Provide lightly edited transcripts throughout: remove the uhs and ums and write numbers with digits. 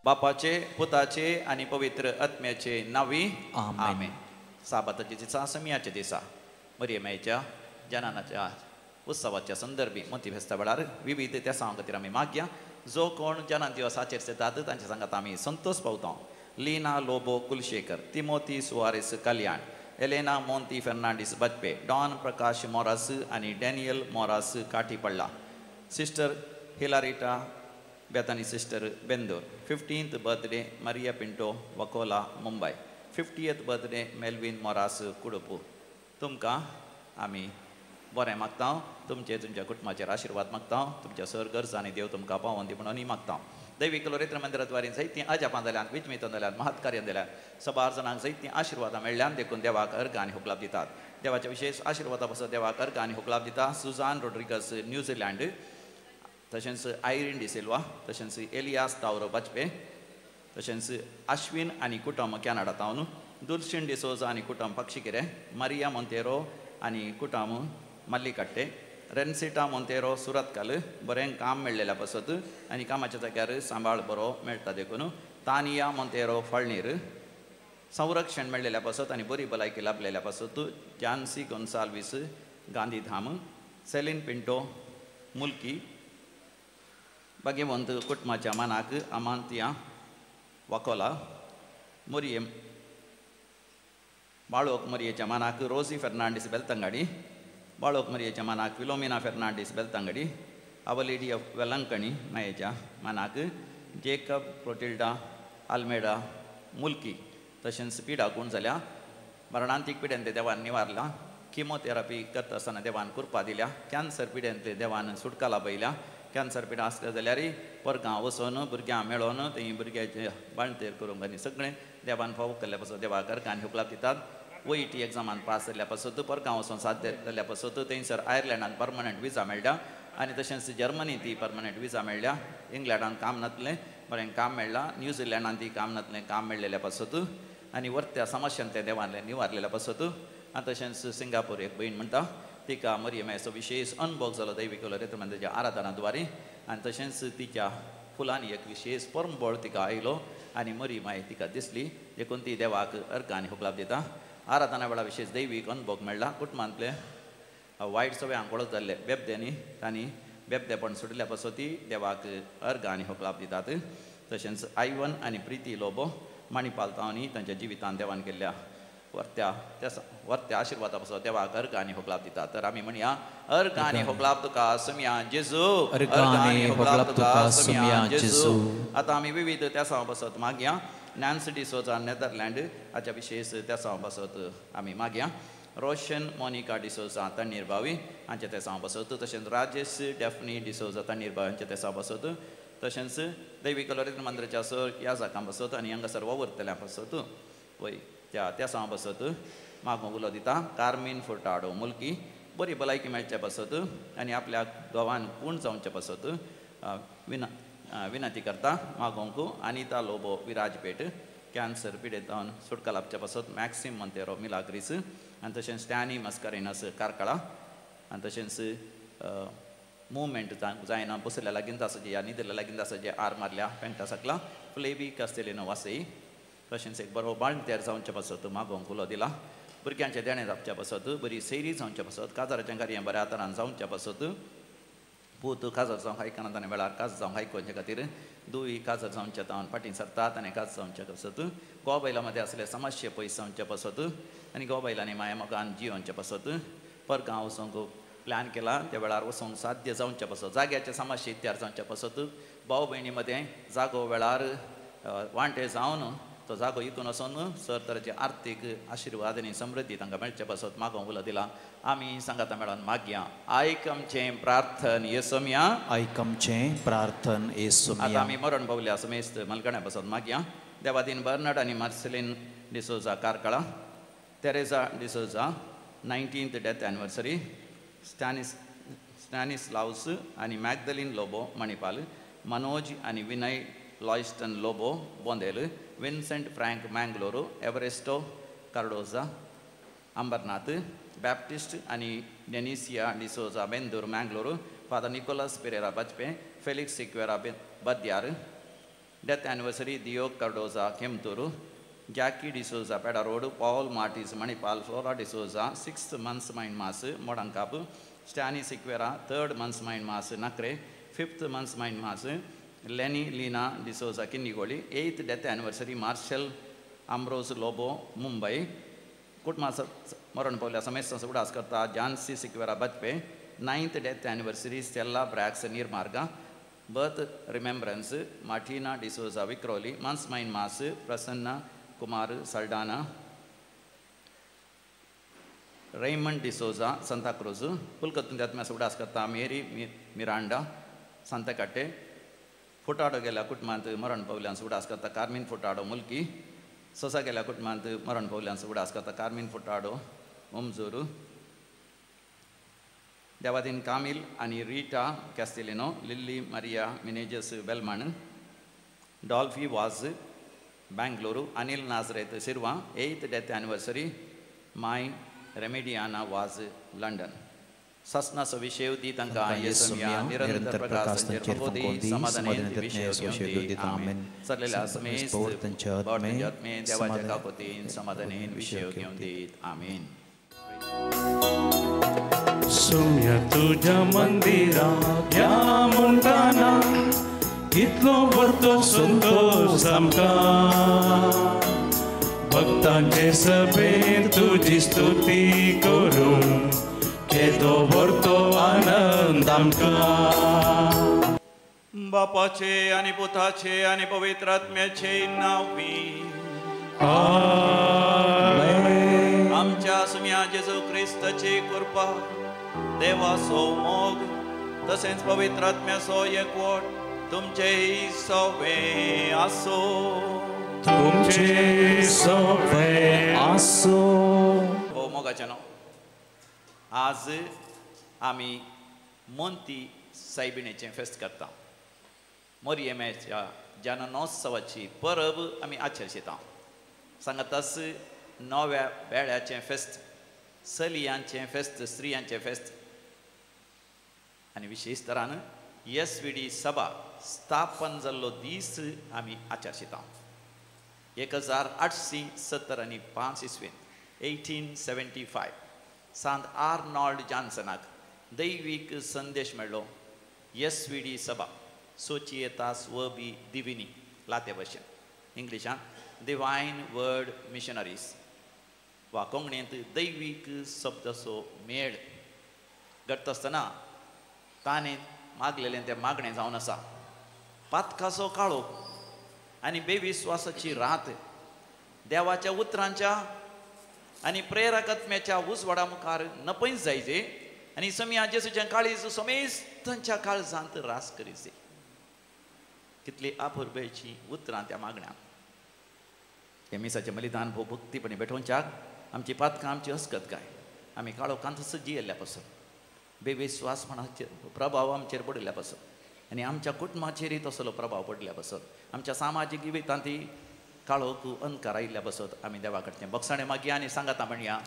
बापाचे पुताचे आणि पवित्र आत्म्याचे नावी आमेन. साबाताच्या दिसा समियाच्या दिसा मरियमेच्या जनानाच्या उत्सवाच्या संदर्भी मोती फेस्ता वेळार विविध त्या खातीर आमी मागया. जो कोण जनान दिवस आचरतात तांच्या सांगात आमी संतोष पावता. Leena Lobo Kulshekar, Timothy Suares Kalyan, Elena Monti Fernandes Bajpe, Don Prakash Moras आणि डॅनियल मोरास काठी पडला. Sister Hilarita Bethany sister Bendur. 15th birthday Maria Pinto Vakola Mumbai. 50th birthday Melvin Moras Kudupu. तुमकां आमी बरें मागता. तुमच्या कुटुंबाचेर आशिर्वाद मागता. तुमच्या सर गरजा आनी देव तुमकां पावोन दी म्हणून मागता. दैवीक लोरेत्र मंदिराद्वारे जायतीं अजापां जाल्यात, विचमितां जाल्यात, महत्कार्यां जाल्यात. सबार जाणांक जायतीं आशिर्वादां मेळ्ळ्यान देखून देवाक अर्घ आनी हुकलाब दितात. देवाच्या विशेष आशिर्वादा पासत देवाक अर्घ आनी हुकलाब दिता. सुजान रोड्रिगस न्यूझीलँड, तशेंच आयरीन डिसिल्वा, तशेंच एलियास तावरो बजपे, तशेंच अश्विन आनी कुटुंब कॅनडातावन, दुर्शिन डिसोजा आनी कुटुंब पक्षिकेरे, मारिया मोंतेरो आनी कुटुंब मल्लिकट्टे, रेन्सिटा मोंतेरो सुरतकाल. बरें काम मेळ्ळेल्या पासत आनी कामाच्या जाग्यार सांबाळ बरो मेळटा देखून. तानिया मोंतेरो फळनीर, संरक्षण मेळ्ळेल्या पासत आनी बरी भलायकी लाभलेल्या पासत. जानसी गोन्साल्वीस गांधीधाम, सेलीन पिंटो मुल्की, भगवंत कुटुंबाच्या मनाक अमांतिया वकोला, मोरियम बाळोक मरियेच्या मनाक रोजी फेर्नांडीस बेलतंगडी, बाळोक मरियेच्या मनाक फिलोमिना फेर्नांडीस बेलतंगडी, अवलेडी ऑफ वेलंकणी मायेच्या मनाक जेकब प्रोटिल्डा आल्मेडा मुल्की. तशेंच पिडा कोण जाल्या, मरणांतीक पिड्यान ते देवान निवारला. किमोथेरपी करता आसतना देवान कृपा दिल्या. कॅन्सर पिड्यान ते देवान सुटका लाभयल्या. कॅन्सर पिडा आसल्या जाल्यार परगांव वचून भुरग्यां मेळोन थंय भुरग्याचे बाळंतेर करूंक आनी सगळें देवान फावो केल्ल्या पासत देवाक अर्घ आनी हुकलाब दितात. OET एग्जामान पास जाल्ल्या पासत परगांव वचून साध्य जाल्ल्या पासत थंयसर आयर्लंडान परमनंट विजा मेळ्ळ्या आनी तशेंच जर्मनी ती परमनंट विजा मेळ्ळ्या. इंग्लंडान काम नातलें बरें काम मेळ्ळां. न्यूझीलँडान ती काम नातलें काम मेळ्ळेल्या पासत आनी वर्त्या समस्यान ते देवान निवारलेल्या पासत. आनी तशेंच सिंगापूर एक भयण म्हणटा तिका मरियमेचो विशेष अनुभव जालो दैवीक लोरेत्र मंदिराच्या आराधनाद्वारे. आनी तशेंच तिच्या फुलांनी एक विशेष परंबळ तिका आयलो आनी मरियमाय तिका दिसली देखून ती देवाक अर्घ आनी हुकलाब दिता. आराधना वेळा विशेष दैवीक अनुभव मेळ्ळा. कुटुंबांतले वायट सवयांक वळख जाल्ले बेबद्यांनी तांणी बेबदेपण सुटल्या पासत ती देवाक अर्घ आनी हुकलाब दितात. तशेंच आयवन आनी प्रिती लोबो मणिपाल तांच्या जिवितांत देवान केल्ल्या वर्त्या आशिर्वादा पासत देवाक अर्घ आनी हुकलाब दितात. तर आमी म्हणया अर्घ आनी हुकलाब तुका समिया जेजू, अर्घ आनी हुकलाब तुका समिया जेजू. आतां आमी विविध त्या पासत मागया. नॅन्सी डिसोजा नेदरलँड हाच्या विशेष त्या पासत आमी मागया. रोशन मोनिका डिसोजा तण्णीर बावी हांचे त्या पासत. तशेंच राजेश डेफनी डिसोजा तण्णीर बावी हांचे त्या पासत. तशेंच दैवीक लोरेत्र मंदिराच्या सर ह्या जाकां पासत आनी हांगासर वावरतल्या पासत वय त्या पासत मागो उलो दिता. कार्मीन फुर्टाडो मुल्की बरी भलायकी मेळच्या पासत आनी आपल्या घोवान पूर्ण जावचे पासत विनंती करता. मागोंक अनिता लोबो विराजपेट कॅन्सर पिडेतावन सुटका लाभच्या पासत. मॅक्सिम मोंतेरो मिलाग्रीस आनी तशेंच स्टॅनी मस्कारिनस कारकळा आनी तशेंच मुवमेंट जायना बसल्या लागीं आसाचे या न्हिदल्या लागीं आसाचे आर मारल्या पेंटा सकला. फ्लेवी कास्तेलिनो वासई. तशेंच एक बरो बाळंतेर जावचे पासत मागोंक उलो दिला. भुरग्यांचे देणे जावचे पासत बरी सैरी जावचे पासत. काजाराचें कार्य बऱ्या तरान जावचे पासत. पूत काजार जावंक आयकना ताणें वेळार काज जावंक आयकुचे खातीर दुय काजार जावचे तावन फाटीं सरतात आनी काज जावचे पासत. गोबायला मदें आसले समस्या पयस जावचे पासत आनी गोबायलांनी माया मोगान जियोवचे पासत. परगांव वचूंक प्लॅन केला त्या वेळार वचूंक साध्य जावचे पासत. जाग्याचे समस्या इत्यार जावचे पासत. भाव भयणी मदें जागो वेळार वांटे जावन तो जागो इकून वचून सर तरेचे आर्थीक आशिर्वाद आनी समृद्धी तांकां मेळचे पासत मागोंक उलो दिला. आमी सांगाता मेळोन मागया. आयकमचें प्रार्थन येसुमिया, आयकमचें प्रार्थन येसुमिया. आतां आमी मरण पावल्या समेस्त मलगण्या पासत मागया. देवादीन बर्नार्ड आनी Marceline D'Souza Karkala. Teresa D'Souza 19th death anniversary. Stanislaus आनी मॅगदलीन लोबो मणिपाल. मनोज आनी Vinay Loyston Lobo Bondel, Vincent Frank Mangaluru, Evaristo Cardoza Ambernath, Baptist आणि Denisia D'Souza Bendur Mangaluru, father Nicholas Pereira Bajpe, Felix Sequeira Badyar, death anniversary दियो Cardoza Kemturu, Jackie D'Souza Pedder road, Paul Martis Manipal, Flora D'Souza 6th months mind mass Modankap, Stany Sequeira 3rd months mind मास Nakre, 5th months mind mass Lenny Leena D'Souza Kinnigoli, 8th death anniversary Marshal Ambrose Lobo Mumbai, कुटुंबास मरण पावल्या समेत उडास करता Jancy Sequeira Bajpe, 9th death anniversary Stella Brax Nirmarga, birth remembrance Martina D'Souza Vikhroli, months mind mass Prasanna Kumar Saldanha, Raymond D'Souza Santa Cruz, पुलकतून आत्म्यास उडास करता मेरी मिरांडा सांताकट्टे, फुटाडो गेल्या कुटुंबांत मरण पावल्यांस उडास करता कार्मिन फुटाडो मुलकी, सोसा गेल्या कुटुंबांत मरण पावल्यांस उडास करता कार्मिन फुटाडो ओमजूरू, देवादीन कामिल आणि Rita Castelino, Lilly Maria Menezes Belman, Dolphy Vas Bengaluru, Anil Nazareth Shirva, 8th death anniversary माय रेमेडियाना वाज लंडन. ससना सविशेव दी तंका येसुमिया निरंतर प्रकाश निर्मोदी समाधान विषय दी आमेन. सरलेला समेस्त बॉर्डजत में देवाच्या काकोती समाधान विषय दी आमेन. सुम्या तुझ्या मंदिरात या म्हणताना इतलो वरतो संतोष सामका, भक्तांचे सभेत तुझी स्तुती करून येतो वरतो आनंद आमका. बापाचे आणि पुताचे आणि पवित्र आत्म्याचे नावी आमच्या सुम्या जेजू ख्रिस्ताची कृपा, देवाचो मोग तसेच पवित्र आत्म्याचो एकवट तुमचेही सवे आसो. तुमचे सवे आसो. हो मोगाच्या नो आज आम्ही मोंती सायबिणेचे फेस्त करता. मोरयेमेच्या जननोत्सवाची परब आम्ही आचरता. सांगतास नव्या बेळ्याचे फेस्त, चलयांचे फेस्त, स्त्रियांचे फेस्त आणि विशेष तरान SVD सभा स्थापन जाल्लो दीस आमी आचरता. 1875 इसवेन 1875 सांत आर्नॉल्ड जॉन्सनाक दैवीक संदेश मेळ्ळो. SVD सभा सोचिएतास वर्बी दिविनी लाते भाशेन इंग्लिशान डिवायन वर्ड मिशनरीज वा कोंकणींत दैवीक शब्दचो मेळ घडता आसतना ताणें मागलेलें तें मागणें जावन आसा. पातकाचो काळोख आनी बेविस्वासाची रात देवाच्या उतरांच्या आनी प्रेरक आत्म्याच्या उजवाडा मुखार नपयस जायचे आनी समिया जेसूच्या काळीज समेस्तांच्या काळजांत रास करीचे. कितली आपुरबेची उतरां त्या मागण्यांत. हे मिसाचें बलिदान भोव भक्तीपणी भेटोवच्याक आमची पातकां आमची हस्कत काय. आमी काळोखांत सज्जी येयल्ल्या पासून बेविस्वासपणाचेर प्रभाव आमचेर पडिल्ल्या पासून आनी आमच्या कुटुंबाचेरय तसलो प्रभाव पडल्या पासून आमच्या सामाजीक जिवितांतय काळोख अंधकार आयिल्ल्या पासून आमी देवा कडचें बगसाणें मागया आनी सांगाता म्हणया.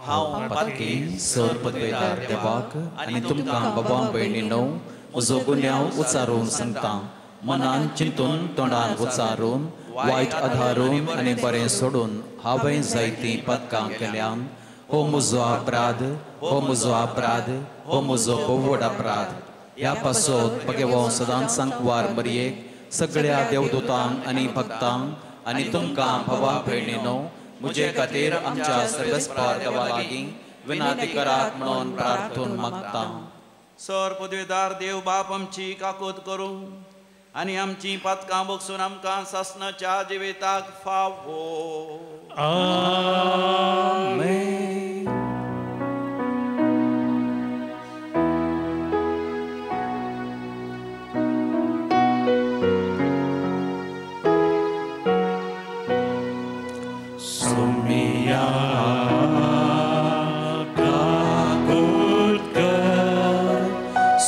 हांव पातकी सर पदवेदार देवाक आनी तुमकां बाबा भयणीनो म्हजो गुन्यांव उचारून सांगता. मनान चिंतून तोंडान उचारून वायट आधारून आनी बरें सोडून हांवें जायतीं पदकां केल्यान. हो म्हजो अपराध, हो म्हजो अपराध, हो म्हजो व्हड अपराध. ह्या पासत भगेवो सदांच सांकवार मरयेक सगळ्या देवदूतांक आनी भक्तांक आनी तुमकां भावा भयणीनो म्हजे खातीर आमच्या सर्गस्पार देवा लागीं विनाती करात म्हणून प्रार्थून मागता. सर पदवेदार देव बाप आमची काकूत करूं आनी आमची पातकां बगसून आमकां सासणाच्या जिविताक फावो. आमेन.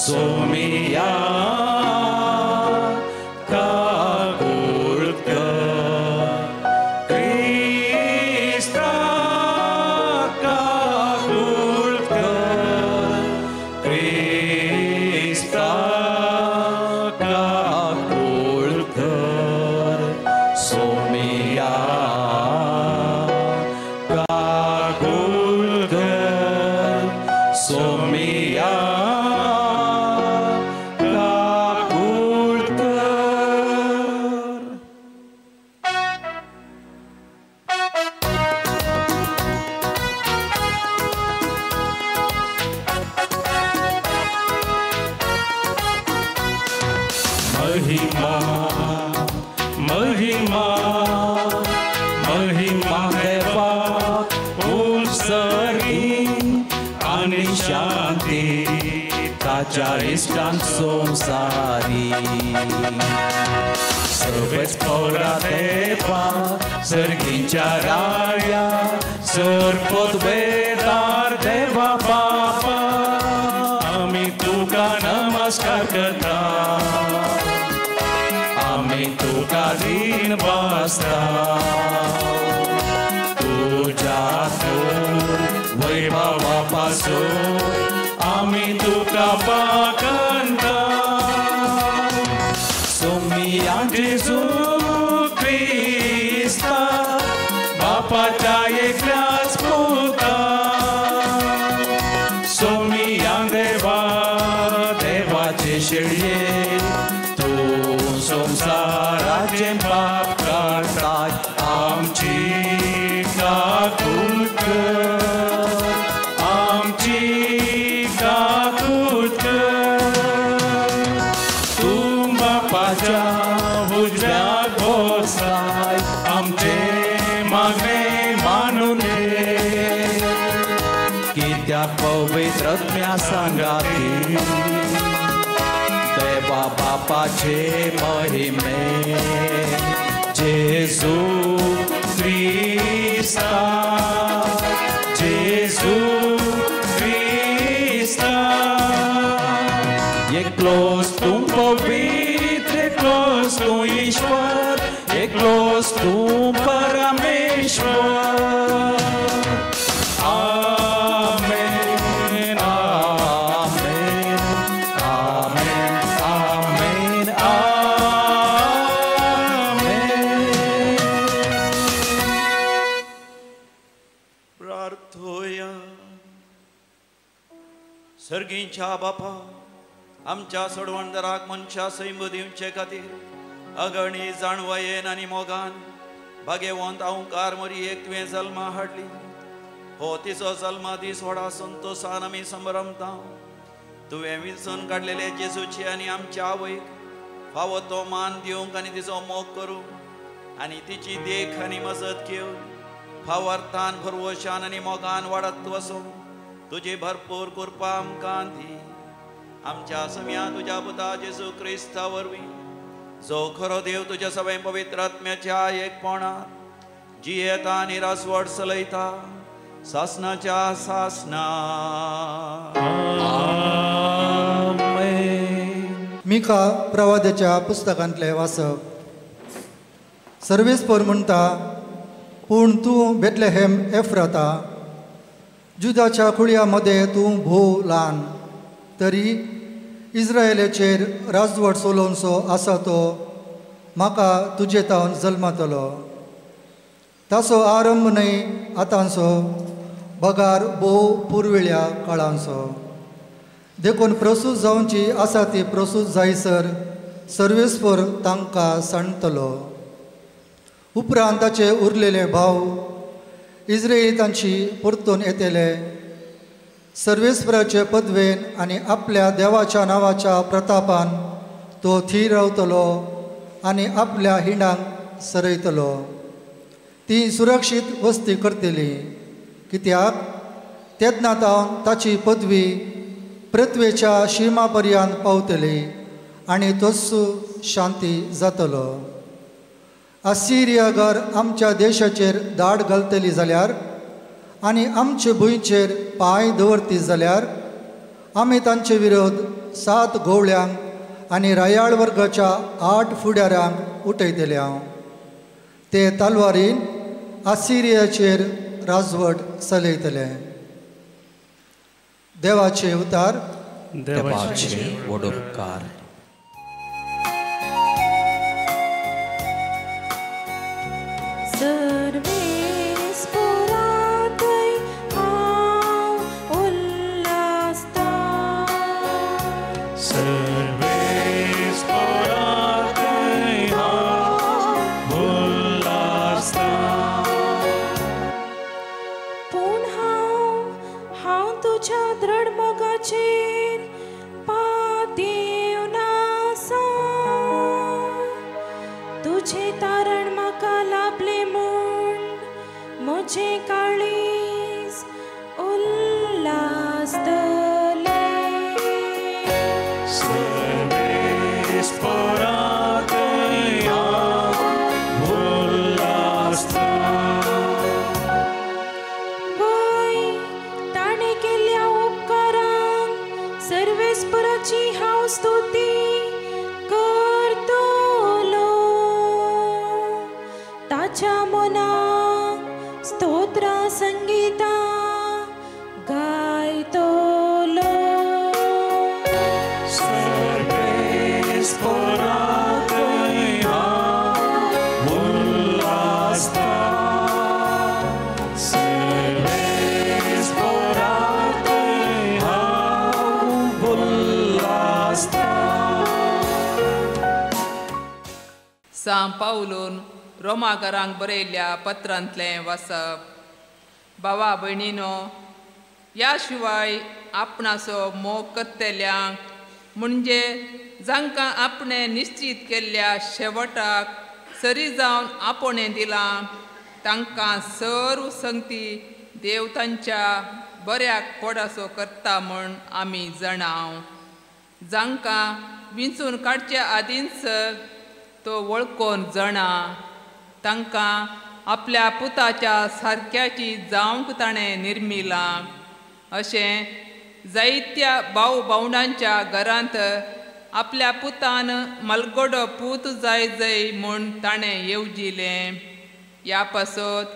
Somiya kaku महिमा देवाक उत्सर्गी आणि शांती ताच्या इष्टांक संसारी. सर्वेच पौरा देवा सर्गींच्या राया सर्पोत वेदार देवा बापा आम्ही तुका नमस्कार करता. आम्ही तुका दिन वाजता तुझ्यातून वैभवापासून आम्ही तुका पाकंता. सोमिया जेजू ख्रिस्ता बापाच्या एकल्याच पुता. सोमिया देवा देवाचे शेळये तू संसाराचे पाप काढताय आमची काकूट कर. आमची काकूट कर. तू बापाच्या उजव्यात बसलाय आमचे मागणे मानून घे. कित्याक पवित्रत्म्या सांगाती देवा बापाचे महिमे जेजू ख्रिस्ता. जेजू ख्रिस्ता एकलोस तू पवित्र एकलोस तू ईश्वर एकलोस तू परमेश्वर. आमेन आमेन आमेन आमेन आमेन. प्रार्थोया. सर्गींच्या बापा आमच्या सोडवणदाराक मनशा सैम दिवचे खातीर अगणी जाणवयेन आनी मोगान भाग्यवंत अवंकार मरी एक तुवें जल्मा हाडली. हो तिचो जल्मा दीस व्हडा संतोषान आमी संभ्रमता. तुवें विंचून काडलेले जेजूची आनी आमच्या आवयक फावो तो मान दिवंक आनी तिचो मोग करूंक आनी तिची देख आनी मजत घेवन फावर्तान भरवशान आनी मोगान वाडत वचूं तुजी भरपूर कृपा आमकां दी. आमच्या सम्या तुज्या पुता जेजू क्रिस्ता वरवीं जो खरो देव तुज्या सगळे पवित्र आत्म्याच्या एकपणात जियेता आनी रासवड चलयता सासनाच्या सासना. मिका प्रवाद्याच्या पुस्तकांतले वाचप. सर्वेस्पर म्हणटा पूण तूं बेथलेहेम एफ्राता जुदाच्या कुळयामध्ये तूं भोव ल्हान तरी इस्रायेलाचेर राजवट चलोवचो आसा तो म्हाका तुजे तावन जल्मातलो. ताचो आरंभ न्हय आतांचो बगार भोव पुर्विळ्या काळांचो. देखून प्रसूत जावची आसा ती प्रसूत जायसर सर्वेस्पर तांकां सांडतलो. उपरांत ताचे उरलेले भाव इस्रायेली तांची परतून येतले. सर्वेस्पराचे पदवेन आनी आपल्या देवाच्या नांवाच्या प्रतापान तो थीर रावतलो आनी आपल्या हिंडांक सरयतलो. ती सुरक्षीत वस्ती करतली कित्याक तेदना तावन ताची पदवी पृथ्वेच्या शिमा पर्यंत पावतली आनी तस्सू शांती जातलो. असिरियागर आमच्या देशाचेर दाड घालतली जाल्यार आनी आमचे भुंयचेर पांय दवरती जाल्यार आमी तांचे विरोध 7 घोवळ्यांक आनी रायाळ वर्गाच्या 8 फुडाऱ्यांक उठयतल्या. ते तलवारीन असिरियाचेर राजवट चलयतले. देवाचे उतार. देवाचे वडोपकार. तुझे तारण म्हाका लाभले म्हूण तुझे काळीज उल्हासतले सर्वेस परातया उल्हासता वय ताणे केल्या उपकारांक सर्वेस्पराची हांव स्तुती करतलो ताच्या मनाक स्तोत्र संगीता गायतलो सर्वेस परातया उल्हासता सर्वेस परातया उल्हासता सांव पावलून रोमाकारांक बरयल्ल्या पत्रांतलें वाचप. भावा भयणीनो, ह्या शिवाय आपणाचो मोग करतल्यांक म्हणजे जांकां आपणें निश्चित केल्ल्या शेवटाक सरी जावन आपोणें दिलां तांकां सर्व संगती देव तांच्या बऱ्याक कोडासो करता म्हूण आमी जाणाव. जांकां विंचून काडच्या आदींच तो वळखून जाणा तांकां आपल्या पुताच्या सारक्याची जावंक ताणें निर्मिलां. अशें जायत्या भाव भावंडांच्या घरांत आपल्या पुतान मलगडो पूत जाय म्हूण ताणें येवजिलें. ह्या पासत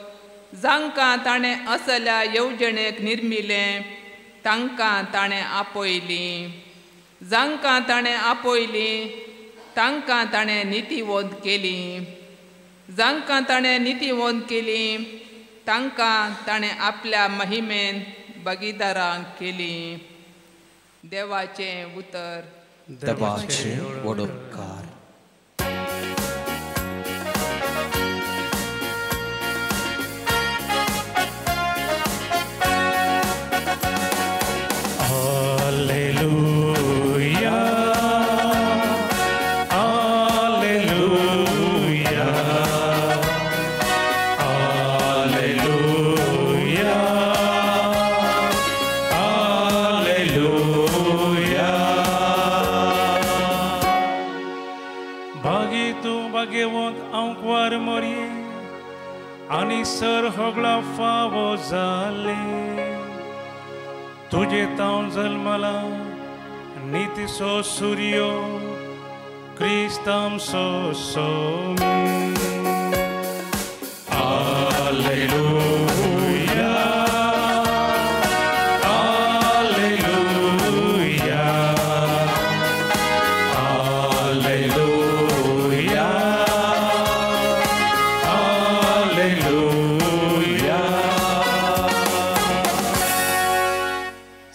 जांकां ताणें असल्या येवजणेक निर्मिलें तांकां ताणें आपयलीं. जांकां ताणें आपयलीं तांकां ताणें नितीवंत केलीं. जांकां ताणें नितीवंत केलीं तांकां ताणें आपल्या महिमेन भागीदारांक केलीं. देवाचें उतर. देवाचे वडोपकार. आनी सर होगळा फावो जाले तुझे तावन जल्मला नितीसो सूर्यो क्रिस्ताम सो सोमी. Alleluia, Alleluia, Alleluia, Alleluia.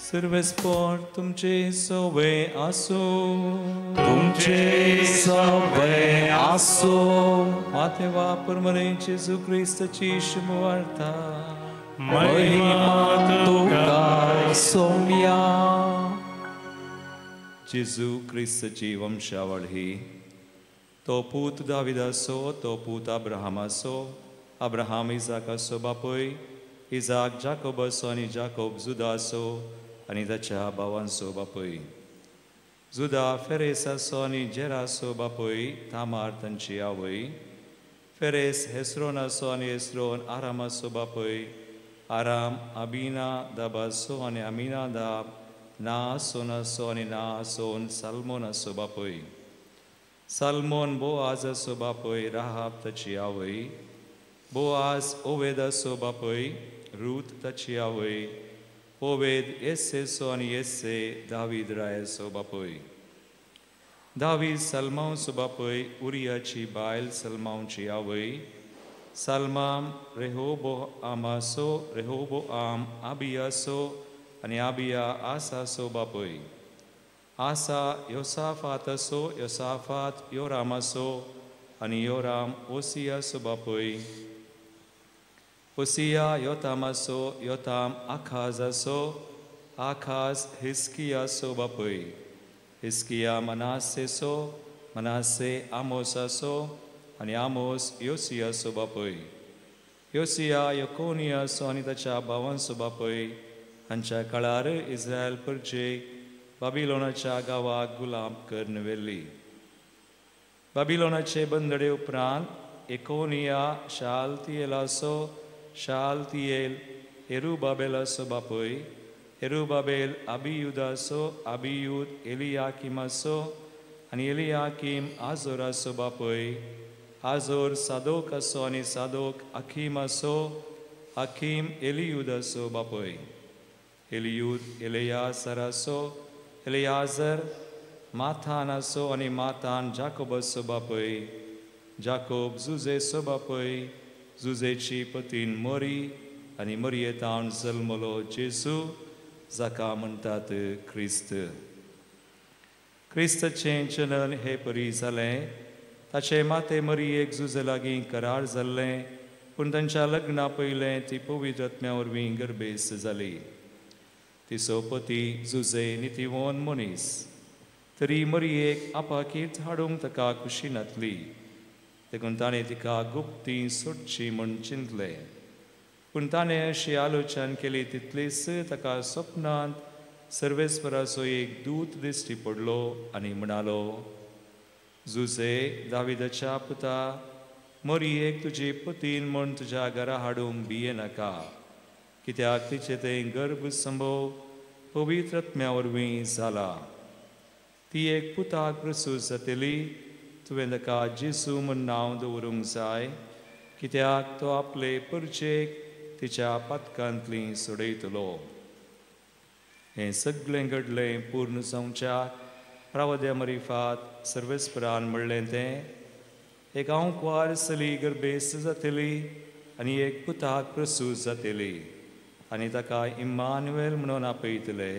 सर्वेस्पर तुमचे सवे आसो, तुमचे सवे आसो. मातेवा परमने जेजू क्रिस्ताची शुभवार्ता महिमा तुका सोम्या. जेजू क्रिस्ताची वंशावळी तो पूत दाविदासो, तो पूत अब्राहामासो, अब्राहाम इजाकासो बापय, इजाक जाकोबासो आनी जाकोब जुदासो आनी ताच्या भावांचो बापय. जुदा फेरेसासो आनी जेरासो बापय, तामार तांची आवय. फेरेस हेस्रोनासो आनी हेस्रोन आरामासो बापय, आराम अबिना दाबासो आनी अमिनादाब नासोनासो आनी नासोन साल्मोनासो बापय. साल्मोन बोआजासो बापय, राहाब ताची आवय. बोआज ओवेदासो बापय, रूत ताची आवय. ओवेद येसेसो आनी येसे दावीद रायासो बापय. दावीद सल्मांचो बापय, उरियाची बायल सल्मांची आवय. सल्माम रेहोबोआमासो, रेहोबोआम आबियासो आनी आबिया आसासो बापय. आसा योसाफातासो, योसाफात योरामासो आनी योराम ओसियासो बापय. ओसिया योतामासो, योताम आखाजासो, आखाज हिस्कियासो बापय. हिस्किया मनासेसो, मनासे आमोसासो आनी आमोस योसियासो बापय. योसिया यकोनियासो आनी ताच्या भावांचो बापय हांच्या काळार इस्रायल परजेक बाबिलोनाच्या गांवाक गुलाम करून व्हेल्ली. बाबिलोनाचे बंदडे उपरांत एकोनिया शालतियेल एरुबाबेलाचो बापय, एरुबाबेल अबियुदाचो, अबियूद एलियाकिमाचो आनी एलियाकीम आजोराचो बापय, आजोर सादोकाचो आनी सादोक अखीमाचो, अखीम एलियुदाचो बापय, एलियूद एलेयासराचो, एलेयाजर माथानाचो आनी माथान जाकोबाचो बापय, जाकोब जुजेचो बापय, जुजेची पतीन मोरी आनी मोरयेतावन जल्मलो जेजू जाका म्हणटात क्रिस्त. क्रिस्तचें जनन हे परी जालें. ताचे माते मरियेक जुजे लागीं करार जाल्लें, पूण तांच्या लग्ना पयलें ती पवित्र आत्म्या वरवीं गर्भेस्त जाली. तिचो पती जुजे नितिवोन मनीस, तरी मरियेक आपाकीत हाडूंक ताका खुशी नातली, देखून ताणें तिका गुप्ती सोडची म्हूण चिंतलें. पूण ताणें अशी आलोचना केली तितलीच ताका स्वप्नांत सर्वेस्पराचो एक दूत दिश्टी पडलो आनी म्हणालो, जुजे दाविदाच्या पुता, मरियेक तुजी पतीन म्हूण तुज्या घरा हाडूंक भिये नाका, कित्याक तिचे तें गर्भ संभोग पवित्र आत्म्या वरवीं जाला. ती एक पुताक प्रसूत जातली, तुवें ताका जेजू म्हूण नांव दवरूंक जाय, कित्याक तो आपले परचेक तिच्या पातकांतली सोडयतलो. हें सगळें घडलें पूर्ण जावच्या रावद्या मरिफात सर्वेस्परान म्हणलें तें, एक आंवकवार चली गर्भेस्त जातली आनी एक पुताक प्रसूत जातली आनी ताका इम्मानुएल म्हणून आपयतले.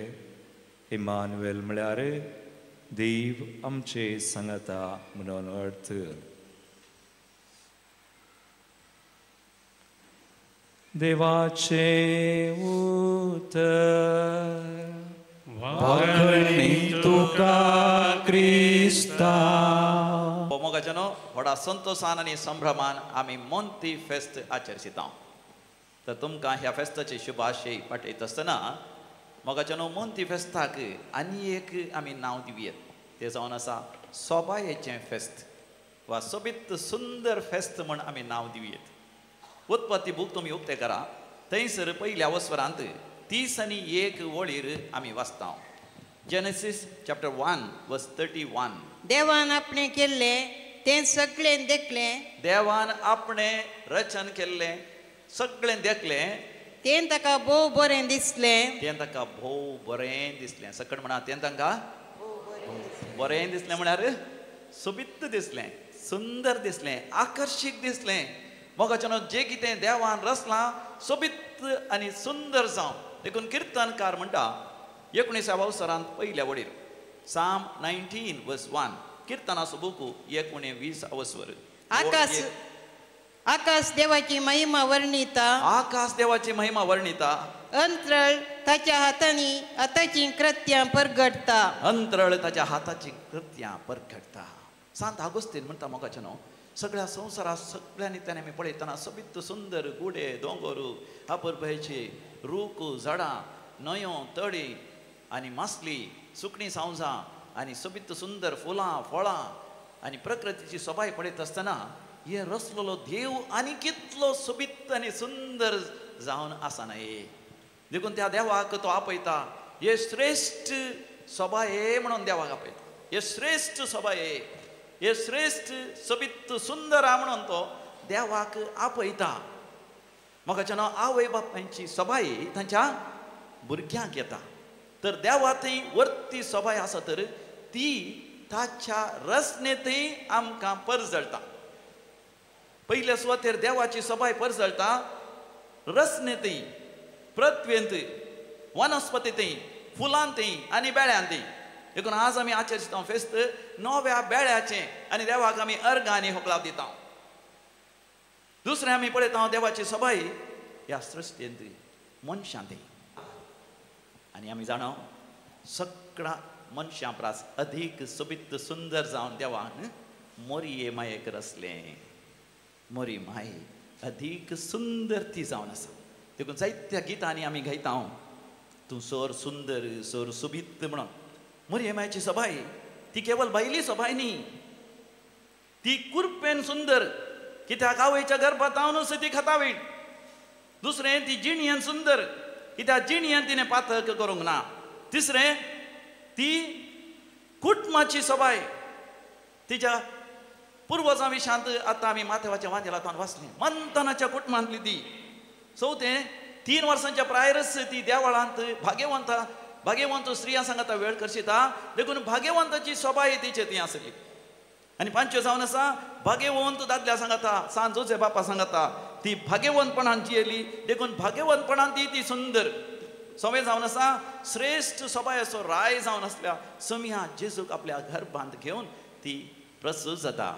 इम्मानुएल म्हळ्यार देव आमचे सांगता म्हणून अर्थ. देवाचे उतर वाखणी तुका क्रिस्ता. मोगाच्यानो व्हडा संतोषान आनी संभ्रमान आमी मोंती फेस्त आचरसिता. तर तुमकां ह्या फेस्ताची शुभाशय पाठयत आसतना मोगाच्यानो मोंती फेस्ताक आनी एक आमी नांव दिवयात. तें जावन आसा सोबायेचें फेस्त वा सोबीत सुंदर फेस्त म्हूण आमी नांव दिवयात. उत्पत्ती बूक तुमी उक्ते करा, थंयसर पयल्या वस्वरांत 31 वळीर आमी वाचता. जेनेसीस चॅप्टर 1 वर्स 31. देवान आपणे केल्ले तें सगळें देखलें, देवान आपणें रचन केल्लें सगळें देखलें, तें ताका भोव बरें दिसलें. तें ताका भोव बरें दिसलें. सकट म्हणा, तें तांकां बरें दिसलें म्हळ्यार सोबीत दिसलें, सुंदर दिसलें, आकर्शीक दिसलें. मोगाच्यानो जें कितें देवान रचलां सोबीत आनी सुंदर जावं. देखून किर्तनकार म्हणटा 19व्या वसरांत पयल्या वडीर साम 19 वर्स 1 किर्तनाचो बुकू 19 वसवर. आकाश देवाची महिमा वर्णिता, आकाश देवाची महिमा वर्णिता, अंतराळ ताच्या हातांनी हाताची कृत्यां परगडता, अंतराळ ताच्या हाताची कृत्यां परगडता. सांत आगोस्तीन म्हणटा मोगाच्यानो सगळ्या संवसारात सगळ्यांनी त्याने आमी पळयतना सोबीत सुंदर गुडे दोंगरू आपरभयचे रूख झाडां न्हंयो तळी आनी मासली सुकणीं सावजां आनी सोबीत सुंदर फुलां फळां आनी प्रकृतीची सोबाय पळयत आसतना हे रचलेलो देव आनी कितलो सोबीत आनी सुंदर जावन आसनाये. देखून त्या देवाक तो आपयता, हे श्रेष्ठ सोबाये म्हणून देवाक आपयता. हे श्रेष्ठ सोबाये, हे श्रेष्ठ सोबीत सुंदर म्हणून तो देवाक आपयता. मोगाच्यानो आवय बापायची सोबाय तांच्या भुरग्यांक येता. तर देवातय वर्ती सोबाय आसा तर ती ताच्या रचनेतय आमकां परजळटा. पयल्या सुवातेर देवाची सोबाय परजळटा रचनेतय, पृथ्वेंतय, वनस्पतीतय, फुलांतय आनी बेळ्यांतय. देखून आज आमी आचरता फेस्त नव्या बेळ्याचें आनी देवाक आमी अर्घ आनी होकलाव दिता. दुसरें आमी पळयता देवाची सोबाय ह्या सृश्टेंत मनशांत आनी आमी जाणा सगळ्या मनशां प्रास अदीक सोबीत सुंदर जावन देवान मोरये मायेक रचलें. मोरी माय अधिक सुंदर ती जावन आसा. देखून जायत्या गितांनी आमी गायता तूं सोर सुंदर सोर सुबीत म्हणून. मरियमाची सभाय ती केवळ बायली सभाय न्ही, ती कुरपेन सुंदर, कित्याक आवयच्या गर्भात हांवूच ती खतावीट. दुसरें ती जिणयेन सुंदर, कित्याक जिणयेन तिणें पातक करूंक ना. तिसरें ती कुटुंबाची सभाय, तिच्या पुर्वजां विशांत आतां आमी माथेवाच्या वांजेलांत वाचलें, मंथनाच्या कुटुंबांतली ती. चवथें 3 वर्सांच्या प्रायरस ती देवळांत भाग्यवंत स्त्रियां सांगता वेळ करशिता, देखून भाग्यवंताची सभाय तिचे ती आसली. आनी 5 जावन आसा भाग्यवंत दादल्या सांगता, सांत जोसे बापा सांगता ती भाग्यवंतपणान जियेली, देखून भाग्यवंतपणान ती सुंदर. 6 जावन आसा श्रेष्ठ सभाय असो राय जावन आसल्या समिया जेजूक आपल्या गर्भांत घेवन ती प्रसूत जाता.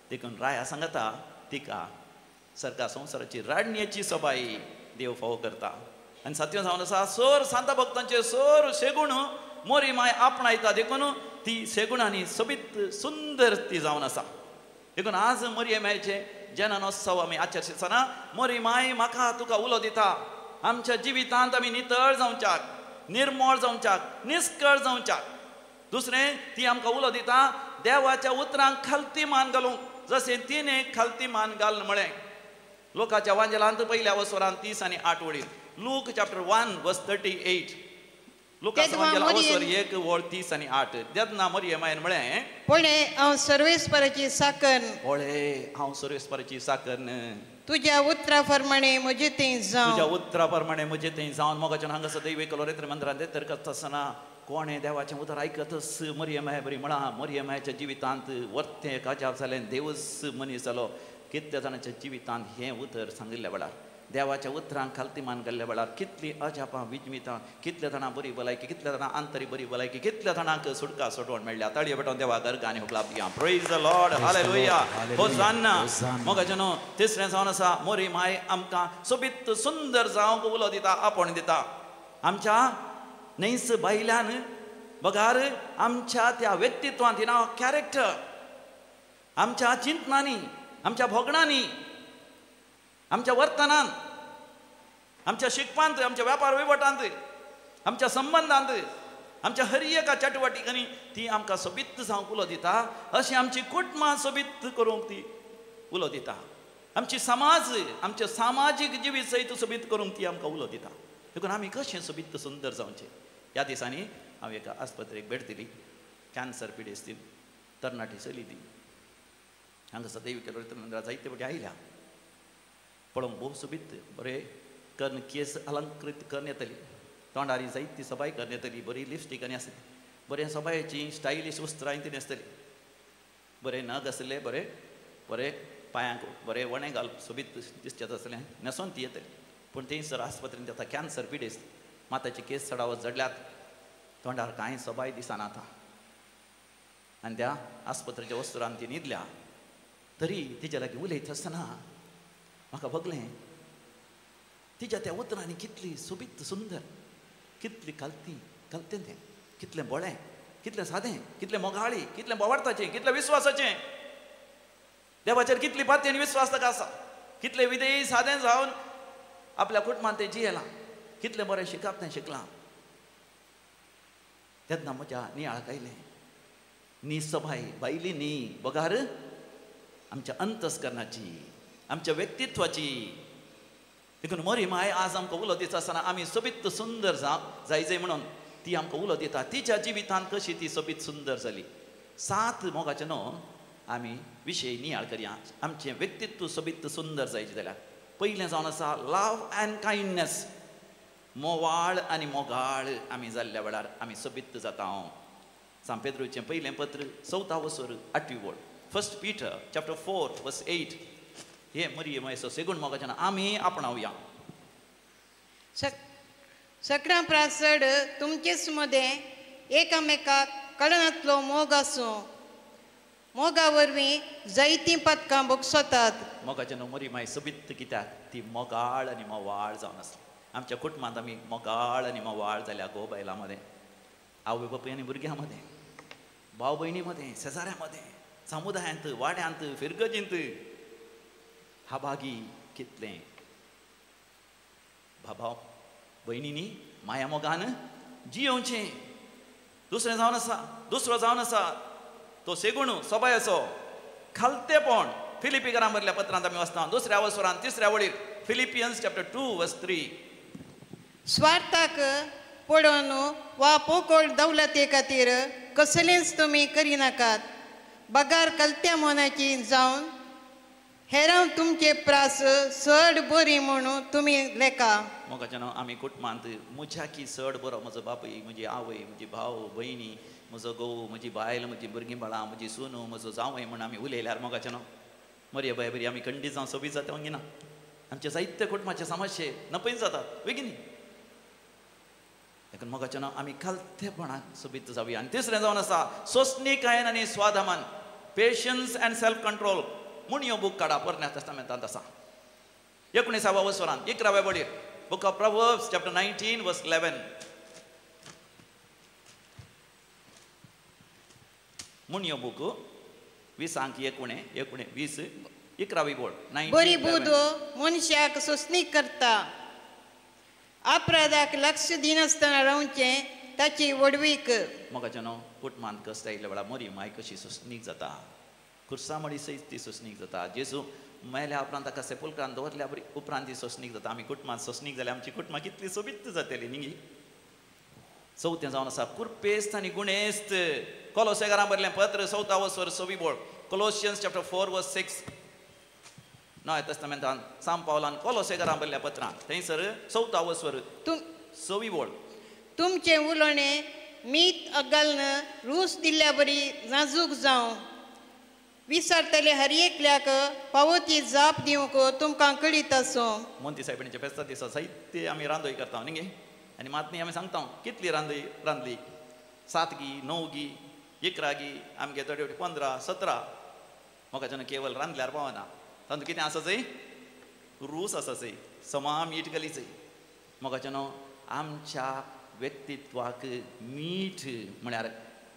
देखून राया सांगता तिका सरका संवसाराची राडण्याची सभाय देव फावो करता. आनी 7 जावन आसा सोर सांता भक्तांचे सोर शेगूण मोरी माय आपणायता. देखून ती शेगुणांनी सोबीत सुंदर ती जावन आसा. देखून आज मरियमाचे जननोत्सव आमी आचरतना मोरी माय म्हाका तुका उलो दिता, आमच्या जिवितांत आमी नितळ जावच्याक, निर्मळ जावच्याक, निश्कळ जावच्याक. दुसरें ती आमकां उलो दिता देवाच्या उतरांक खालती मान घालूंक, जशें तिणें खालती मान घाल म्हळें. लोकाच्या वांजेलांत पयल्या वसोरांत 30 आनी 8 वळी. लूक चॅप्टर 1 वर्स 38. लोकांच्या वांजेला वसोर 1 वळ 30 आनी 8. तेन्ना मरियमायन म्हळें, पळय हांव सर्वेस्पराची साकन, पळय हांव सर्वेस्पराची साकन, तुज्या उतरा प्रमाणे म्हजें तें जावं. तुज्या उतरा प्रमाणे म्हजें तें जावन. मोगाच्यान हांगासर दैवे कलोरेत्र मंदिरांत तर करता आसतना कोणें देवाचें उतर आयकतच मरियमाय बरी म्हणा. मरियमाच्या जिवितांत वर्तें काजाप जालें, देवच मनीस जालो. कितल्या जाणांच्या जिवितांत हें उतर सांगिल्ल्या वेळार, देवाच्या उतरांक खालती मान घाल्ल्या वेळार कितलीं अजापां विजमितां, कितल्या जाणां बरी भलायकी, कितल्या जाणां आंतरी बरी भलायकी, कितल्या जाणांक सुटका सोडवण मेळ्ळ्या. ताळयो पेटोवन देवा गाणी हुकला पिया. Praise the Lord, hallelujah, hosanna. मोगाच्यानो 3 जावन आसा मोरी माय आमकां सोबीत सुंदर जावंक उलो दिता, आपोण दिता. आमच्या नैस बायल्यान बगार आमच्या त्या व्यक्तित्वांत नाव कॅरेक्टर, आमच्या चिंतनांनी, आमच्या भोगणांनी, आमच्या वर्तनांत, आमच्या शिकपांत, आमच्या वेपार वैवटांत, आमच्या संबंधांत, आमच्या हर एका चटवटिकांनी ती आमकां सोबीत जावंक उलो दिता. अशी आमची कुटुंबां सोबीत करूंक ती उलो दिता. आमची समाज, आमचे सामाजीक जिवीत सयत सोबीत करूंक ती आमकां उलो दिता. देखून आमी कशें सोबीत सुंदर जावचें. ह्या दिसांनी हांव एका आस्पत्रेक भेट दिली. कॅन्सर पिडेस्तीन तरणाटी चली ती. हांगासर दैवी कलोरेत्र मंदिरांत जायते फावटी आयल्या. पळोवंक भोव सोबीत बरें कर्ण केस अलंकृत करून येतली, तोंडारी जायती सबाय करून येतली, बरी लिपस्टीक आनी आसली, बरें सबायची स्टायलिश वस्त्रां तिणें आसतली, बरें नग आसले, बरें बरें पांयांक बरें वणें घाल सोबीत दिसचें आसलें, न्हेसोन ती येतली. पूण थंयसर आस्पत्रेंत आतां कॅन्सर पिडेस्त, माताचे केस चडावत जडल्यात, तोंडार कांय सबाय दिसना आतां. आनी त्या आस्पत्रेच्या वस्त्रांत ती न्हिदल्या. तरी तिच्या लागीं उलयता आसतना म्हाका बगलें तिच्या त्या उतरांनी कितली सोबीत सुंदर, कितली कलतें तें, कितलें बळें, कितलें सादें, कितलें मोगाळी, कितलें बोवाडताचें, कितलें विस्वासाचें. देवाचेर कितली पाती आनी विस्वास ताका आसा. कितलें विधेयी सादें जावन आपल्या कुटुंबांत तें जियेलां, कितलें बरें शिकप तें शिकलां. तेन्ना म्हज्या नियाळाक आयलें, न्ही सभाय बायली न्ही, बगार आमच्या अंतस्करणाची, आमच्या व्यक्तित्वाची. देखून मोरी माय आज आमकां उलो दिता आसतना आमी सोबीत सुंदर जाय म्हणून ती आमकां उलो दिता. तिच्या जिवितांत कशी ती सोबीत सुंदर जाली. 7 मोगाचे न्हू आमी विशय नियाळ करया. आमचें व्यक्तित्व सोबीत सुंदर जायचें जाल्यार पयलें जावन आसा लव एंड कायंडनेस. मोवाळ आनी मोगाळ आमी जाल्ल्या वेळार आमी सोबीत जाता. सांत पेद्रूचें पयलें पत्र 4 वसोर 8 वळ. 1 Peter chapter 4 verse 8. हे मरियमाचो सेगूण मोगाच्यान आमी आपणावया. सगळ्यां प्रासड तुमचेच मध्ये एकामेकाक कळनातलो मोग आसूं. मोगा वरवीं जायतीं पदकां भोगसतात. मोगाच्यान मरियमाय सोबीत कित्याक ती मोगाळ आनी मोवाळ जावन आसली. आमच्या कुटुंबांत आमी मोगाळ आनी मोवाळ जाल्या घोव बायलां मदें, आवय बापूय आनी भुरग्यां मदें, भाव भयणी मदें, शेजाऱ्यां मदें, समुदायांत, वाड्यांत, फिरगजींत हाबागी कितलें भाभाव भयणींनी माया मोगान जियोवचें. दुसरो जावन आसा तो सेगूण सोबायाचो खालतेपण. फिलिपिकरांक बरयल्या पत्रांत आमी वाचता 2ऱ्या वसरान 3ऱ्या वळीर फिलिपियन्स चॅप्टर 2:3. स्वार्थाक पडून वा पोकळ दौलते खातीर कसलेंच तुमी करिनाकात. बगार कलत्या मोनाची जावन हेरां तुमचे प्रास चड बरी म्हणून तुमी लेखा. मोगाच्यान आमी कुटुंबांत म्हज्या की चड बरो म्हजो बापूय, म्हजी आवय, म्हजी भाव भयणी, म्हजो घोव, म्हजी बायल, म्हजी भुरगीं बाळां, म्हजी सुनू, म्हजो जावय म्हूण आमी उलयल्यार मोगाच्यान मरे बाय बरी आमी खंडीत जावं सोबीत जाता वंगिना. आमचे जायते कुटुंबाचे समस्ये नपयत जातात बेगिनी. देखून मोगाच्यान आमी खालतेपणाक सोबीत जावया. आनी तिसरें जावन आसा सोंसणीकायेन आनी स्वाधामान, पेशन्स अँड सेल्फ कंट्रोल म्हूण ह्यो बूक काडा. पोरण्या टेस्टामेंटांत आसा 19व्या वसरान 11व्या वळीर बुक ऑफ प्रोवर्ब्स चॅप्टर 19:11. म्हूण ह्यो बूक 20:11 बोल. बरी बूद मनशाक सोंसणीक करता. अपराधाक लक्ष दिनासतना रावचें ताची वडवीक. मोगाच्यान कुटुंबांत कश्ट आयिल्ल्या वेळार मरी माय कशी सोंसणीक जाता. खुर्सामडी सयत ती सोंसणीक जाता. जेजू मेल्या उपरांत ताका सेपुलकान दवरल्या उपरांत ती सोंसणीक जाता. आमी कुटुंबांत सोंसणीक जाल्यार आमची कुटुंबां कितली सोबीत जातली न्ही. चवथें जावन आसा कुरपेस्त आनी गुणेस्त. कोलोसेकारांक बरयलें पत्र 4वा वसर 6वी बोळ. कोलोसियन्स चॅप्टर 4:6. नव्या टेस्टामेंटांत सांत पावलान कोलोसेकारांक बरयल्ल्या पत्रांत थंयसर 4वा वसर 6वी बोळ. तुमचें उलोवणें मीठ घालून रूस दिल्ल्या बरी नाजूक जावं. विसरतले हर एकल्याक पावती जाप दिवंक तुमकां कळीत आसूं. मोंती सायबिणीच्या फेस्ता दिसा साहित्य आमी रांदोय करता न्ही. आनी मातनी आमी सांगता कितली रांदली 7 गी 9 गी 11 गी आमगे थोडे 15 17. मोगाच्यान केवळ रांदल्यार पावना. तातूंत कितें आसा चंय रूस आसा चंय समा मीठ घाली चंय. मोगाच्यान आमच्या व्यक्तित्वाक मीठ म्हळ्यार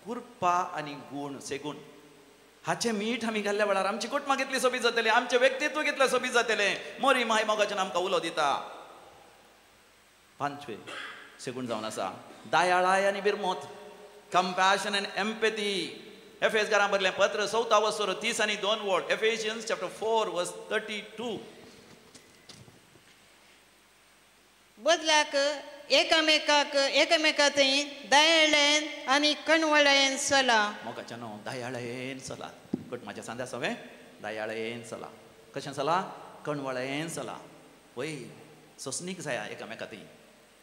कुरपा आनी गूण सेगूण हाचे मीठ आमी घाल्ल्या वेळार आमची कुटुंबां कितली सोबीत जातली, आमचें व्यक्तित्व कितलें सोबीत जातलें. मोरी माय मोगाच्यान आमकां उलो दिता. 5वें सेगूण जावन आसा दयाळाय आनी बिरमोत, कंपॅशन एंड एम्पॅथी. एफेसकारांक बरयलें पत्र 4वा वसर 30 आनी 2 वोळ. एफेसियन्स चॅप्टर 4:32. बदलाक एकामेका थंय दयाळेन आनी कणवळेन चला. मोगाच्यान दयाळेन चला. कुटुंबाच्या सांद्या सवें दयाळेन चला. कशें चला? कणवळेन चला. वय सोंसणीक जाया एकामेका थंय.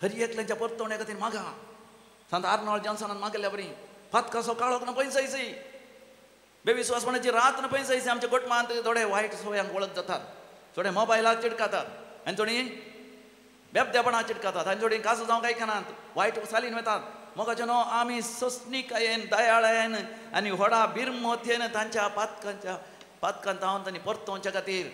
हर एकल्याच्या परतवण्या खातीर मागा. सांत आर्नोल्ड जॉन्सनान मागल्या बरी फातकासो काळोख न पयस जायची. बेविश्वासपणाची रात न पयस जायची. आमच्या कुटुंबांत थोडे वायट सवयांक वळख जातात. थोडे मोबायलाक चिडकातात आनी थोडी बेबदेपणाक चिडकातात आनी थोडी काजू जावंक आयकनात वायट चालीन वतात. मोगाच्यान आमी सोंसणीकायेन दयाळेन आनी व्हडा बिरमोतयेन तांच्या पातकांत हांव तांणी परतोवच्या खातीर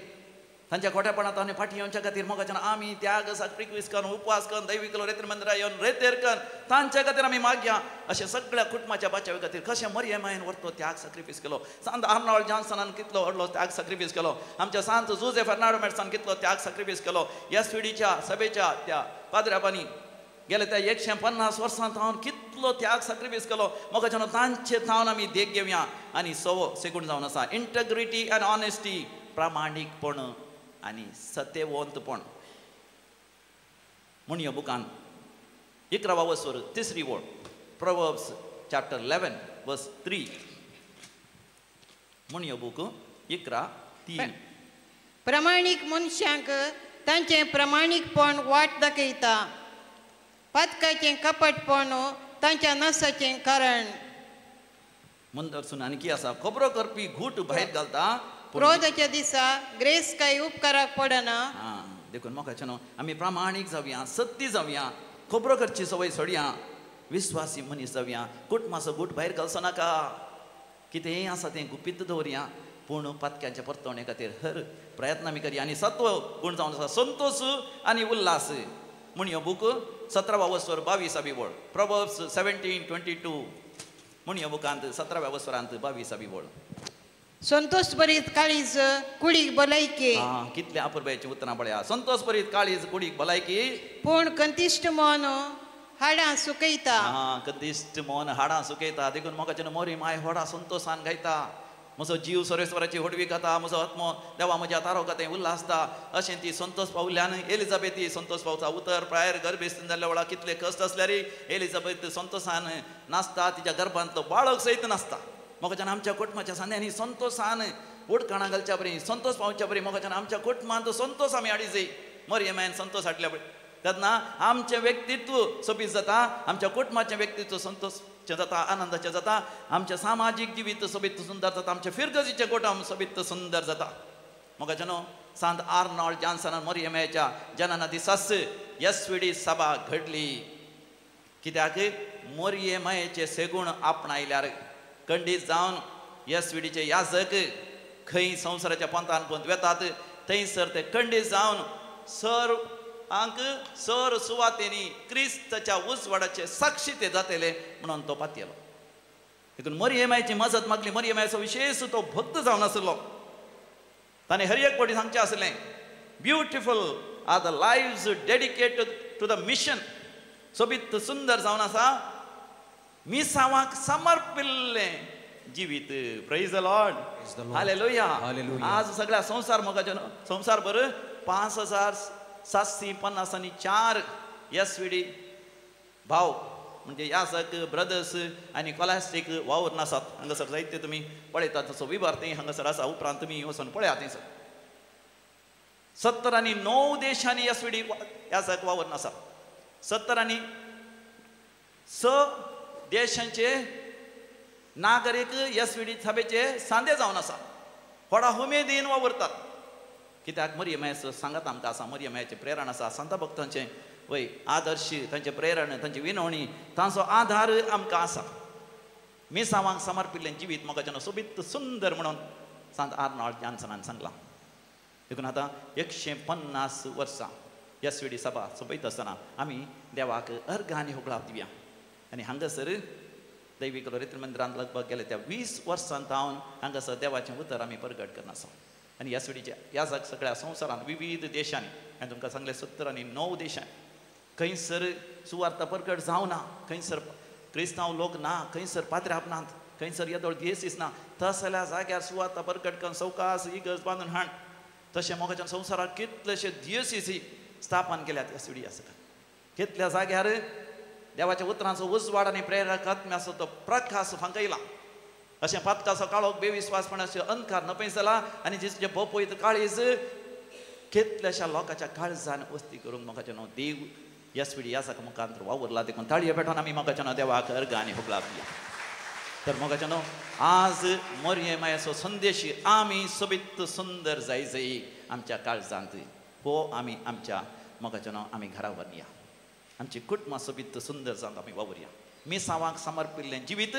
तांच्या खोटेपणांत आनी फाटी येवच्या खातीर मोगाच्यान आमी त्याग सॅक्रिफायस करून उपवास करून दैविकलो रेतेर मंदिरां येवन रेतेर करून तांच्या खातीर आमी मागया. अशें सगळ्या कुटुंबाच्या बाचावे खातीर कशें मरियमायेन व्हरतो त्याग सॅक्रिफायस केलो. सांत आर्नोल्ड जॉन्सनान कितलो व्हडलो त्याग सॅक्रिफायस केलो. आमच्या सांत जुझे फर्नांडो मेर्सान कितलो त्याग सॅक्रिफायस केलो. एसव्हीडीच्या सभेच्या त्या पाद्र्यापांनी गेल्या त्या 150 वर्सांत हांव कितलो त्याग सॅक्रिफायस केलो. मोगाच्यान तांचे थावन आमी देख घेवया. आनी 6वो सेगूण जावन आसा इंटग्रिटी अँड ऑनेस्टी, प्रामाणीकपण आनी सत्यवंतपण. म्हूण ह्या बुकान 11वा वसर 3री वोळ. Proverbs chapter 11:3. म्हूण ह्यो बूक 11:3. प्रमाणीक मनशांक तांचें प्रमाणीकपण वाट दाखयता. पातकाचें कपटपण तांच्या नसाचें कारण. म्हणटसून आनी कितें आसा खबरो करपी घूट भायर घालता. क्रोधाच्या दिसा ग्रेस काय उपकाराक पडना. देखून मोगाच्यान आमी प्रामाणीक जावया, सत्य जावया, खबरो करची सवय सोडया, विस्वासी मनीस जावया. कुटुंबाचो गूट भायर घालचो नाका. कितेंय आसा तें गुपीत दवरया. पूण पातक्यांच्या परतवणे खातीर हर प्रयत्न आमी करया. आनी 7वो गूण जावन आसा संतोश आनी उल्हास. म्हूण ह्यो बूक 17वा वसर 22वी वोळ. प्रोवर्ब्स 17:22. म्हूण ह्या बुकांत 17व्या वसरांत 22वी वोळ. संतोष बरीत काळीज कुडीक भलायकी कितले अपुरबायची उतरां पळया. संतोष बरीत काळीज कुडीक भलायकी पूण कंतिश्ट मन हाडां सुकयता. कदिश्ट मन हाडां सुकयता. देखून मोगाच्या मोरी माय व्हडा संतोषान गायता. म्हजो जीव सरेस्वराची होडवी खाता. म्हजो आत्मो देवा म्हज्या तारो खातें उल्हासता. अशें ती संतोष पावल्यान एलिझाबेथी संतोष पावता. उतर प्रायर गर्भेस्त जाल्ल्या वेळार कितले कश्ट आसल्यार एलिझाबेथ संतोषान नाचता. तिच्या गर्भांतलो बाळक सयत नाचता. मोगाच्यान आमच्या कुटुंबाच्या सांद्यांनी संतोषान उडकाणां घालच्या बरी संतोष पावच्या बरी मोगाच्यान आमच्या कुटुंबांत संतोष आमी हाडी जाय. मरियमायन संतोष हाडल्या बरी तेन्ना आमचें व्यक्तित्व सोबीत जाता. आमच्या कुटुंबाचें व्यक्तित्व संतोषचें जाता, आनंदाचें जाता. आमचें सामाजीक जिवीत सोबीत सुंदर जाता. आमचें फिरगजीचें कुटुंब सोबीत सुंदर जाता. मोगाच्यान सांत आर्नॉल्ड जॉन्सनान मरियमाच्या जनना दिसास यस्विडी सभा घडली. कित्याक मरियमायेचे सेगूण आपणायल्यार खंडीत जावन यस्विडीचे याजक खंय संवसाराच्या पंथान कोंत वेतात थंयसर ते खंडीत जावन सर सुवातेनी क्रिस्ताच्या उजवाडाचे साक्षी ते जातले म्हणून तो पातयलो. देखून मरियमायेची मजत मागली. मरियमायेचो विशेष तो भक्त जावन आसलो. ताणें हर एक फावटी सांगचें आसलें beautiful are the lives dedicated to the mission. सोबीत सुंदर जावन आसा मिसावाक समर्पिल्लें जिवीत. Praise the Lord. हालेलुया. आज सगळ्या संसार मोगाच्या संवसारभर 5754 यस्विडी भाव म्हणजे याजक ब्रदर्स आनी कॉलास्टीक वावर नासात. हांगासर जायते तुमी पळयतात. तसो विभार थंय हांगासर आसा. उपरांत तुमी वचून पळयात थंयसर 79 देशांनी यस्विडी याजक वावर नासात. 76 देशांचे नागरीक यस्विडी सभेचे सांदे जावन आसा. व्हडा उमेदीन वावरतात. कित्याक मरियमायेचो सांगात आमकां आसा. मरियमायेचें प्रेरण आसा. संत भक्तांचें वय आदर्श तांचें प्रेरण तांची विनवणी तांचो आधार आमकां आसा. मिसावांक समर्पिल्लें जिवीत मोगाच्यान सोबीत सुंदर म्हणून सांत आर्नॉल्ड जॉन्सनान सांगलां. देखून आतां 150 वर्सां यस्विडी सभा सोबयत आसतना आमी देवाक अर्घ आनी होगळाव दिवया. आनी हांगासर दैवीक रिती मंदिरांत लगभग गेले त्या 20 वर्सांत हांव हांगासर देवाचें उतर आमी प्रगट करना आसा. आनी यस्विडीचे ह्या सगळ्या संवसारांत विविध देशांनी हांवें तुमकां सांगलें 79 देशांनी खंयसर सुवार्थ प्रगट जावना. खंयसर क्रिस्तांव लोक ना. खंयसर पाद्र्याप नात. खंयसर येदोळ दियेसीस ना. तसल्या जाग्यार सुवार्थ प्रगट करून सवकास इगर्ज बांदून हाड. तशें मोगाच्या संवसारांत कितलेशे दियेसीसी स्थापन केल्यात यस्विडी आसा. कितल्या जाग्यार देवाच्या उतरांचो उजवाड आनी प्रेरक आत्म्याचो तो प्रकाश फांकयला. अशें पातकाचो काळोख बेविस्वासपणाचो अंधकार नपयस जाला. आनी जिचे भोपयत काळीज कितल्याशा लोकांच्या काळजान वस्ती करूंक मोगाचें न्हू देव यस्विडी यासाक मुखांतर वावरला. देखून ताळये पेटोवन आमी मोगाचें न्हू देवाक अर्घ आनी होगळाव दिया. तर मोगाचें न्हू आज मरियमायेचो संदेश आमी सोबीत सुंदर जाय आमच्या काळजांत हो आमी आमच्या मोगाचें न्हू आमी घरा व्हरया. आमची कुटुंबां सोबीत सुंदर जावन आमी वावरया. मिसावांक समर्पिल्लें जिवीत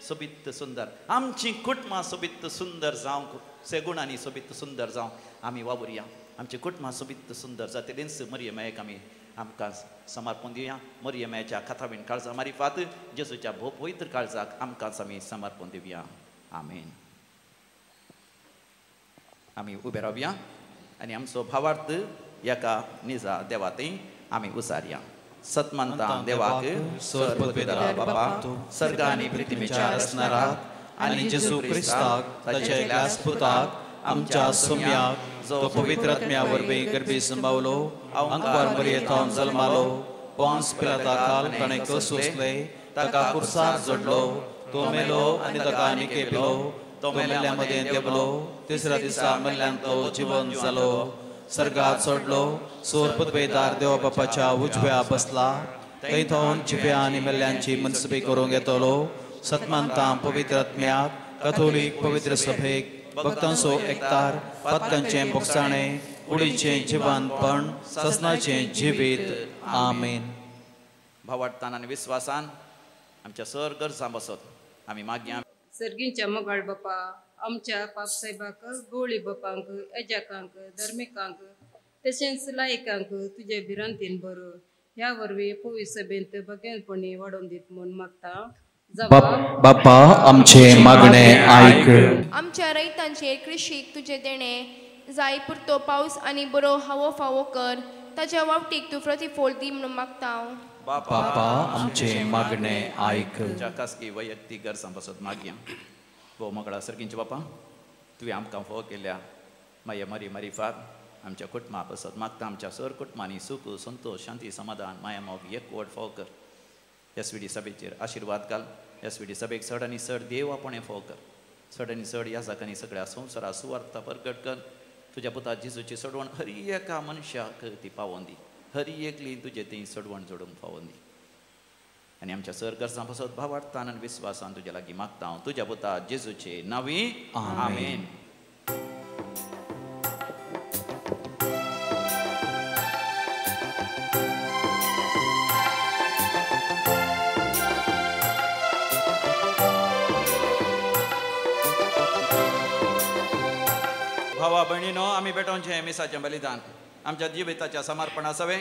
सोबीत सुंदर. आमची कुटुंबां सोबीत सुंदर जावंक सेगुणांनी सोबीत सुंदर जावंक आमी वावरया. आमची कुटुंबां सोबीत सुंदर जातलींच मरियमायेक आमी आमकां समर्पण दिवया. मरियमायेच्या काथावीण काळजा मारिफात जेजूच्या भोव पवित्र काळजाक आमकांच आमी समर्पण दिवया. आमेन. आमी उबे रावया आनी आमचो भावार्थ एका निजा देवातय आमी उसारया. सतमंता देवाक स्वर्गपदवेदार बापा सर्ग आनी पृथ्वीच्या असणारा आनी जेजू क्रिस्ताक ताच्या एकल्याच पुताक आमच्या सोम्याक जो पवित्र आत्म्या वरवीं गर्भी संभावलो अंकवार मरियेंतावन जल्मालो पोंस पिलाता काल ताणें सोंसले ताका कुर्सार जोडलो तो मेलो आनी ताका आनीक केलो तो मेल्ल्या मदें देंवलो तिसऱ्या दिसा मेल्ल्यान तो जिवंत जालो सर्गात सोडलो सोर पदवेदार देवा बापाच्या उजव्या बसला थंय जिव्या आनी मेल्ल्यांची मनसुबी करूंक येतलो सतमंता पवित्र आत्म्याक कथोलीक पवित्र सभेक भक्तांचो एकतार पत्कांचें बोगसाणें कुडीचें जिवंतपण ससनाचें जिवीत आमेन. भावार्थान आनी विस्वासान आमच्या सर गरजां बसत आमी मागया. सर्गींच्या मोगाळ बापा आमच्या पापसाहेबाक गोळी बापांक एजाकांक धर्मिकांक तशेंच लायकांक तुजे भिरांतीन बरो ह्या वरवीं पवित्र सभेंत भगेलपणी वाडोवन दीत म्हूण मागता. बाप्पा आमचे मागणे ऐक. आमच्या रैतांचेर कृषीक तुझे देणे जाय पुरतो पावस आनी बरो हवो फावो कर. ताच्या वावटीक तूं प्रतिफळ दी म्हणून मागता हांव. बाप्पा आमचे मागणे ऐक. खासगी वैयक्तीक गरजां पासत मागया. भोव मोगळा सर्गींचे बापा तुवें आमकां फोव केल्या माया मरी मरीफात आमच्या कुटुंबा पासत मागता आमच्या सर कुटुंबांनी सुख संतोष शांती समाधान माया मोग एकवट फोव कर. एसवीडी सभेचेर आशिर्वाद घाल. एसवीडी सभेक चड आनी चड देव आपणे फोव कर. चड आनी चड ह्या जागांनी सगळ्या संवसारा सुवार्ता प्रकट कर. तुज्या पुता जेजूची सडवण हर एका मनशाक ती पावोवन दी. हर एकली तुजे ती सडवण जोडूंक फावोवन दी. आनी आमच्या सर गरजां पासत भावार्थान आनी विस्वासान तुज्या लागीं मागता हांव तुज्या पुता जेजूचे नांवी आमेन. भावा भयणीनो आमी भेटोवचें मिसाचें बलिदान आमच्या जिविताच्या समर्पणा सवे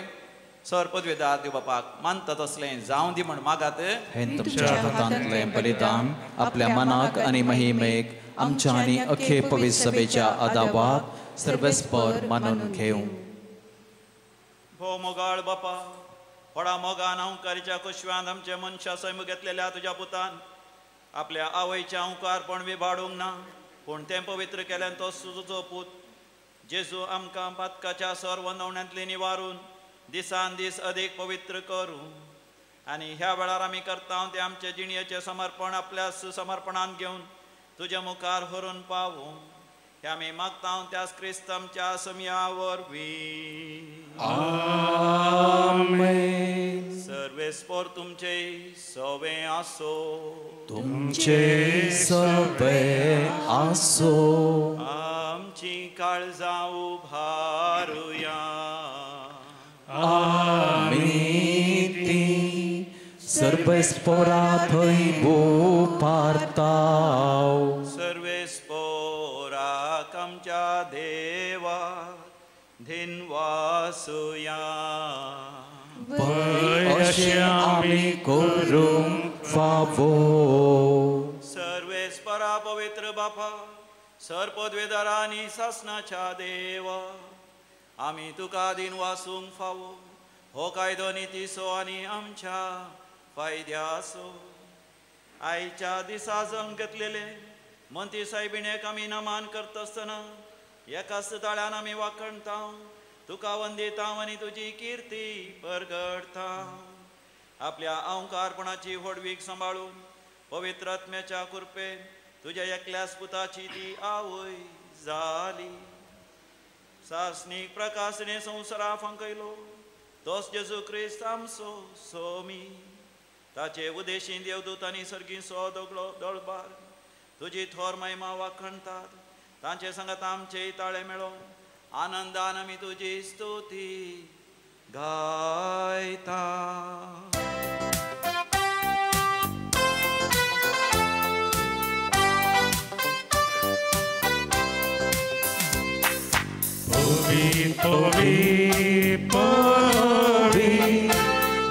सर पदवेदार देव बापाक मानता तसलें जावं दी म्हण मागात. हे तुमच्या हातांतलें बलिदान आपल्या मनाक आनी महिमेक आमच्या आनी अखे पवित्र सभेच्या आदाबाक सर्वेस्पर मानून घेवं. भोव मोगाळ बापा व्हडा मोगान अहंकारीच्या कुशव्यान आमचे मनशा सैम घेतलेल्या तुज्या पुतान आपल्या आवयचें अहंकारपण विबाडूंक ना पूण तें पवित्र केलें तो तुजो पूत जेजू आमकां पातकाच्या सर वंदवण्यांतली निवारून दिसान दीस अदीक पवित्र करूं. आनी ह्या वेळार आमी करता तें आमचे जिणयेचें समर्पण आपल्या समर्पणान घेवन तुज्या मुखार व्हरून पावूं. हे आमी मागता त्याच क्रिस्त आमच्या समिया वरवीं. आमेन. सर्वेस्पर तुमचे सवे आसो. तुमचे सवे आसो. आमची काळजां उभारुया. आमी ती सर्वेस्परा थंय पारताव. सर्वेस्पराक आमच्या देवा धिनवासुया. अशें आमी करूंक फावो. सर्वेस्परा पवित्र बापा सर पदवेदारा आनी सासणाच्या देवा आमी तुका दिन वासूंक फावो. हो कायदो नितीसो आनी आमच्या फायद्यासो. आयच्या दिसा जल्म घेतलेले मंती सायबिणेक आमी नमान करता आसतना एकाच ताळ्यान आमी वाखणता तुका वंदिता आनी तुजी किर्ती परगडता. आपल्या अहंकारपणाची व्हडवीक सांबाळून पवित्र आत्म्याच्या कृपेन तुज्या एकल्याच पुताची ती आवय जाली. सासनीक प्रकाशने संवसारा फंकयलो तोच जेजू क्रिस्त आमचो सोमी. ताचे उदेशीन देवदूत आनी सर्गीचो दोगलो दळबार तुजी थोर महिमा वाखणतात. तांचे संगत आमचे ताळे मेळोन आनंदान आमी तुजी स्तुती गायता.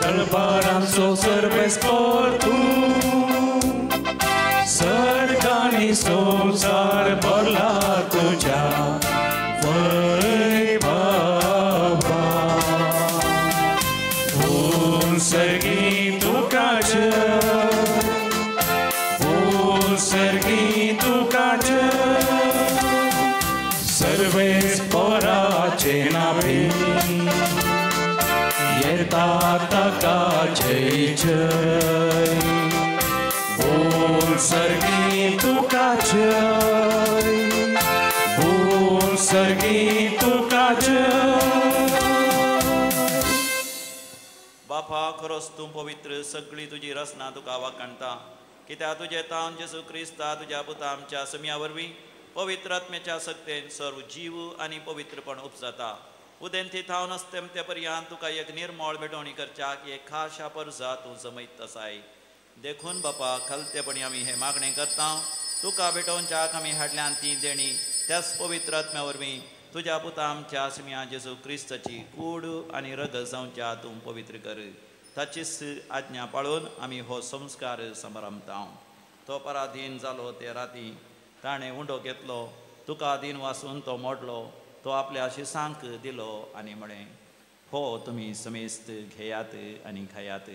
दळबारांचो सर्वेस्पर तूं सर्गांनी संवसार भरला तुज्या वैभवा. फूल सर्गी तुकाच फूल सर्गी तुकाच सर्वेस्पराचे नावी येता ताका जय जय. फूल सर्गी तुका जय फूल सर्गी तुका जय. बापा खरोच तूं पवित्र सगळी तुजी रचना तुका वाखणता. कित्याक तुजे तावन जेजू क्रिस्ता तुज्या पुता आमच्या समिया वरवीं पवित्र आत्म्याच्या सक्तेन सर्व जीव आनी पवित्रपण उपजाता. उदेंती थावन आसतेम ते पर्यंत तुका एक निर्मळ भेटवणी करच्याक एक खाशा परजा तूं जमयत आसाय. देखून बापा खलतेपणी आमी हे मागणें करता तुका भेटोवच्याक आमी हाडल्यान ती देणी त्याच पवित्र आत्म्या वरवीं तुज्या पुता आमच्या समिया जेजू क्रिस्ताची कूड आनी रगत जावच्या तूं पवित्र कर. ताचीच आज्ञा पाळून आमी हो संस्कार समरमतांव. तो पराधीन जालो ते राती ताणें उंडो घेतलो, तुका अधीन वासून तो मोडलो, तो आपल्या शिसांक दिलो आनी म्हळें, हो तुमी समेस्त घेयात आनी खायात,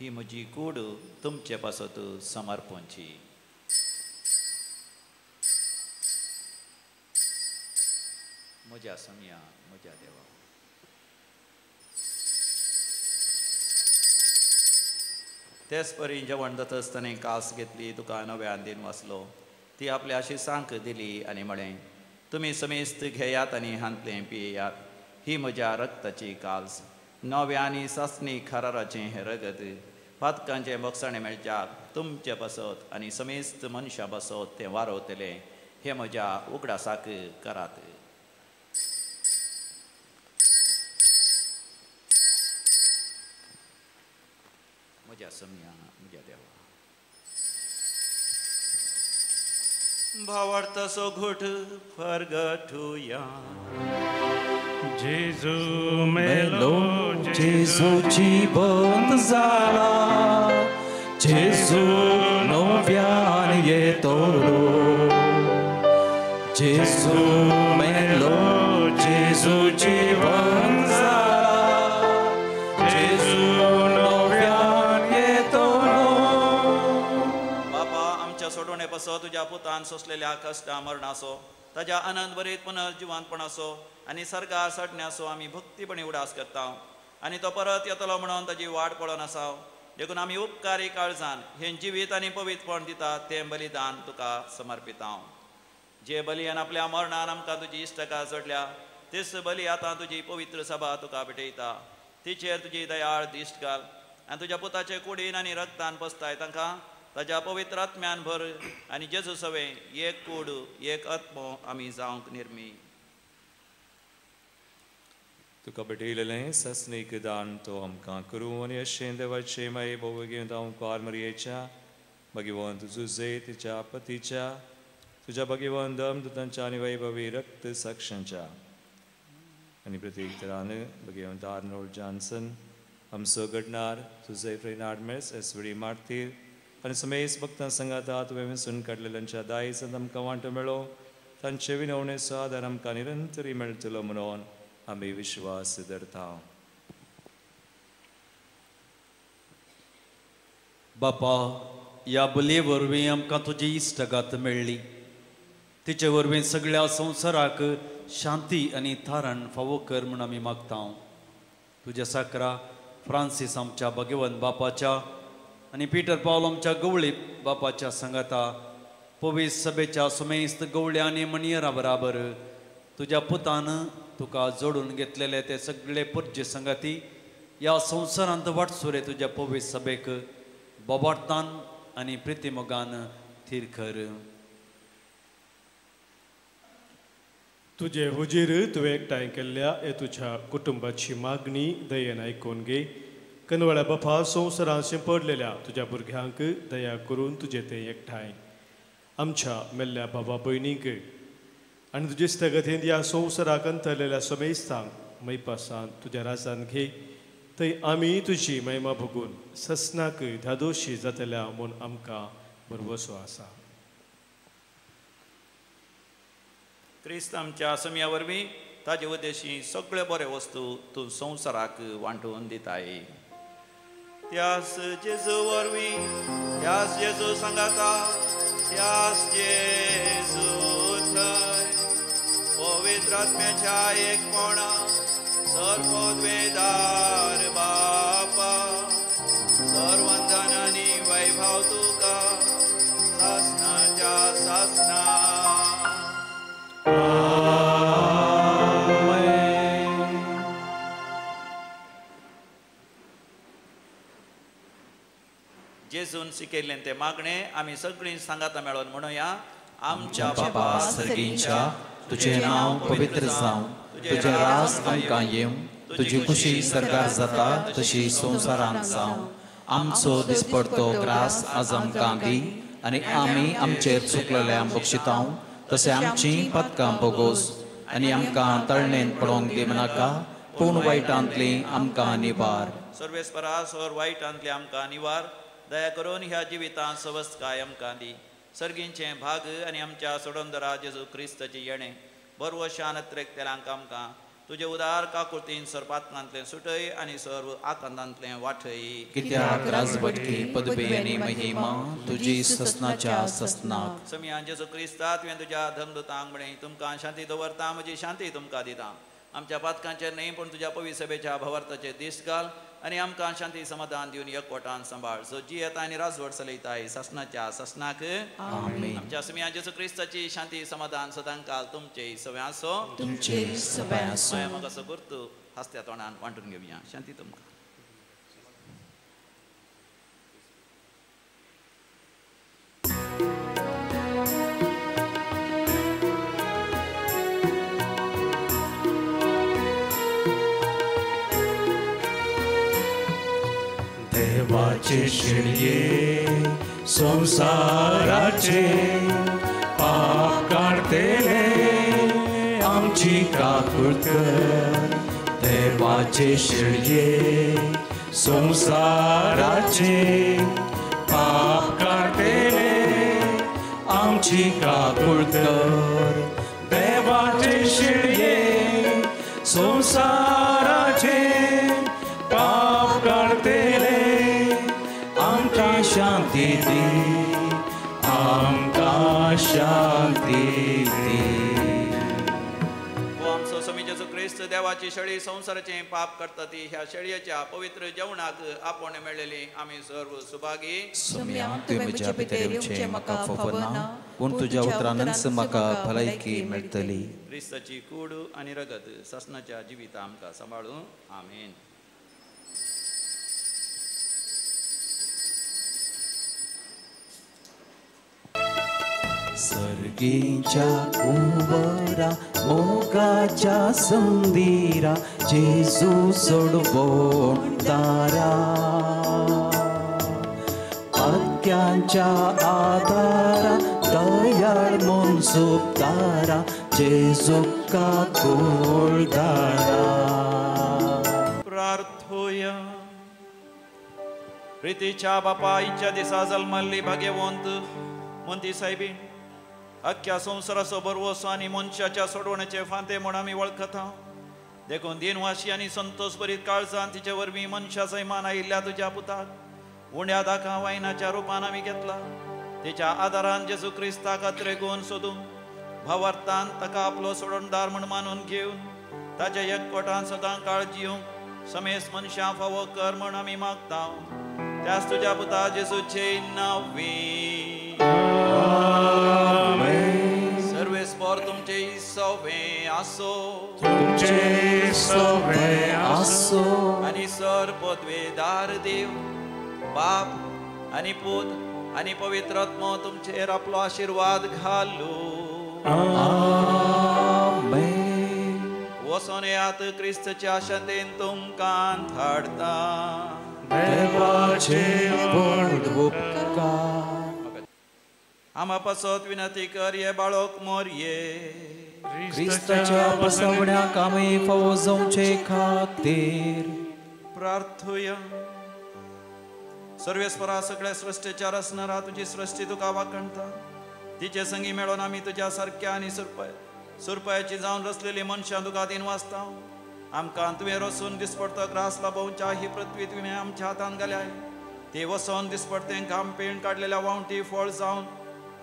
ही म्हजी कूड तुमचे पासत समर्पूंची. म्हज्या समया म्हज्या देवा. तेच परी जेवण जाता आसतना कास घेतली, तुका नव्यान दिन वाचलो, ती आपल्या शिसांक दिली आनी म्हळें, तुमी समेस्त घेयात आनी हांतलें पियेयात, ही म्हज्या रक्ताची काल्स, नव्या आनी सासणी खाराराचें हें रगत, पातकांचें बक्षाणें मेळच्याक तुमचे बसत आनी समेस्त मनशां बसत तें वारवतलें, हें म्हज्या उगडासाक करात. म्हज्या समया म्हज्या देवा. भावार्थाचो घोट फरगठुया. जेजू मेलो, जेजू जिवंत जाला, जेजू नव्यान येतलो. जेजू मेलो, जेजू जिवंत जाला, जेजू नव्यान येतलो. बापा, आमच्या सोडवणे पासो तुज्या पुतान सोंसलेल्या कश्टा मरणाचो, ताज्या आनंद बरीत पुनर्जिवानपणाचो आनी सर्गा सडण्याचो आमी भक्तीपणी उडास करता. आनी तो परत येतलो म्हणून ताजी वाट पळोवन आसा. देखून आमी उपकारी काळजान हें जिवीत आनी पवित्रपण दितात तें बलिदान तुका समर्पिता. जे बलियान आपल्या मरणान आमकां तुजी इश्टका जोडल्या, तेच बली आतां तुजी पवित्र सभा तुका भेटयता. तिचेर तुजी दयाळ दिश्ट घाल आनी तुज्या पुताचे कुडीन आनी रक्तान पसताय तांकां ताज्या पवित्र आत्म्यान भर आनी जेजू सवे एक कूड एक आत्मो आमी जावंक निर्मी. तुका भेटयलेलें सस्नीक दान तो आमकां करूं आनी अशें देवाचे माये बोव घेवन हांव कार मरयेच्या भगवंत जुजे तिच्या पतीच्या तुझ्या भगवंत दमदुतांच्या आनी वैभवी रक्त साक्षांच्या आनी प्रत्येक तरान भगवंत आर्नोल्ड जॉन्सन आमचो घडणार तुझे फ्रेनार्ड मेस एसवडी मारतीर आनी समेस भक्तां संगाता तुवें विसरून काडलेल्यांच्या दायज आमकां वांटो मेळो तांचे विनवणेचो आदार आमकां निरंतरी मेळटलो म्हणून आमी विश्वास धरता. बापा, ह्या बलये वरवीं आमकां तुजी इश्टगात मेळ्ळी. तिचे वरवीं सगळ्या संवसाराक शांती आनी थारण फावो कर म्हूण आमी मागता. तुज्या साकरा फ्रांसीस आमच्या भगवंत बापाच्या आनी पिटर पावल आमच्या गवळी बापाच्या संगाता पवित्र सभेच्या समेस्त गवळ्या आनी मणियरां बराबर तुज्या पुतान तुका जोडून घेतलेले ते सगळे पुर्जे संगाती ह्या संवसारांत वाटसुरे तुज्या पवित्र सभेक बोबाटान आनी प्रितीमोगान थीर कर. तुझे हुजीर तुवें एकठांय केल्ल्या तुझ्या कुटुंबाची मागणी दयेन आयकून घे. कनवळ्या बापा, संवसारांत शिंपडलेल्या तुज्या भुरग्यांक दया करून तुजे ते एकठांय आमच्या मेल्ल्या बाबा भयणीक आनी तुजे स्थगतीन ह्या संवसाराक अंतरलेल्या समेस्तांक मैपासान तुज्या राजान घे. थंय आमी तुजी महिमा भोगून ससनाक धादोशी जातल्या म्हूण आमकां भरवसो आसा. क्रिस्त आमच्या समया वरवीं ताजे उद्देशी सगळे बरे वस्तू तूं संवसाराक वांटून दिताय. त्यास जेजू वरवीं, त्यास जेजू सांगाता, त्यास जेजू थंय पवित्र आत्म्याच्या एकपणा सर्वोद्वेदार बापा सर्वंधन आनी वैभव तुका सासनाच्या सासना. जेजून शिकयल्लें तें मागणें आमी सगळीं सांगाता मेळोन म्हणुया. आमच्या बापा सर्गींच्या तुझे नांव पवित्र जावं, तुझे राज आमकां येवं, तुजी खुशी सरकार जाता तशी संवसारांत जावं. आमचो दिसपडतो ग्रास आज आमकां दी आनी आमी आमचेर चुकलेल्यांक बक्षितांव, तशें आमची पदकां बोगोस आनी आमकां तळणेंत पडोवंक दिवं नाका, पूण वायटांतली आमकां निवार. सर्वेस्परा सोर वायटांतली आमकां निवार. दया करून ह्या जिवितांत सवस्काय आमकां दी. सर्गींचे भाग आनी आमच्या सोडोंदरा जेजू क्रिस्ताची येणे बरो शानत्रेक तेलांक आमकां तुजे उदार काकुळतीन सरपातनांतले सुटय आनी सर्व आकांतांतले वाठय. कित्याक राजवटकी पदवी आनी महिमा तुजी ससनाच्या ससनाक. समियान जेजू क्रिस्ता तुवें तुज्या धर्मदूतांक म्हणे तुमकां शांती दवरता म्हजी शांती तुमकां दिता. आमच्या पातकांचेर न्ही पूण तुज्या पवित्र सभेच्या भवार्थाचेर दीस घाल आनी आमकां शांती समाधान दिवन एकवटान सांबाळ. सो जी येता आनी राजवट चलयताय ससनाच्या ससनाक. आमच्या समियान जेजू क्रिस्ताची शांती समाधान सदांकाल तुमचे सवय आसो. तुमचे सवय आसो. म्हाका असो करतो हास्त्या तोंडान वांटून घेवया. शांती तुमकां. देवाचे शिडये संसाराचे पाप काढतेले आमची काकुळत. देवाचे शिडये संसाराचे पाप काढतेले आमची काकुळत. देवाचे शिडये संसाराचे पाप काढतेले आमकां शांती दी. आमकां शांती दी. हो आमचो समी जेजू क्रिस्त देवाची शेळी संसाराचे पाप करता ती ह्या शेळयेच्या पवित्र जेवणाक आपण मेळलेली आमी सर्व सुभागी. तुवें म्हज्या भितरेवचें म्हाका फफना पूण तुज्या उतरानच म्हाका भलायकी मेळटली. क्रिस्ताची कूड आनी रगत ससनाच्या जिविता आमकां सांबाळूं. आमेन. सर्गीच्या कुंवरा मोगाच्या संदीरा जेजू सोडवोन दारा. आत्यांच्या आदारा दयाळ मन सोपतारा जेजूका कुळदारा. प्रार्थोया. प्रितीच्या बापा इच्छा दिसा जल्मल्ली भाग्यवंत मंती सायबीण अख्ख्या संवसाराचो बरवसो आनी मनशाच्या सोडवण्याचे फांते म्हूण आमी वळखता. देखून दिनवाशी आनी संतोश भरीत काळजान तिचे वरवीं मनशा सैमान आयिल्ल्या तुज्या पुताक उण्या दाखा वायनाच्या रुपान आमी घेतला. तिच्या आदारान जेजू क्रिस्ताक अत्रेगून सोदून भावार्थान ताका आपलो सोडणदार म्हूण मानून घेवन ताच्या एकवटान सदां काळ जिवंक समेस मनशां फावो कर म्हूण आमी मागता. त्याच तुज्या पुता जेजूचे नांवी. सर्वेस्पर तुमचे सवे आसो. तुमचे सवे आसो. आनी सर पदवेदार देव बाप आनी पूत आनी पवित्र आत्मो तुमचेर आपलो आशीर्वाद घालू. वसोन येयात क्रिस्तच्या शांतेन तुमकां धाडता. देवाचे व्हड उपकार. आमा पासत विनंती कर ये बाळोक मोरये. क्रिस्ताच्या बसवण्याक आमी फावो जावचे खातीर प्रार्थूया. सर्वेस्परा सगळ्या सृश्टेच्या रचणारा तुजी सृश्टी तुका वाखणता. तिचे संगी मेळोन आमी तुज्या सारक्या आनी सुरपयाची जावन रचलेली मनशां तुका दिन वाचता. आमकां तुवें रचून दिसपडतो ग्रास लाभोवच्या ही पृथ्वी तुवें आमच्या हातान घाल्याय. ती वसोन दिसपडतें घाम पिळून काडलेल्या वावटी फळ जावन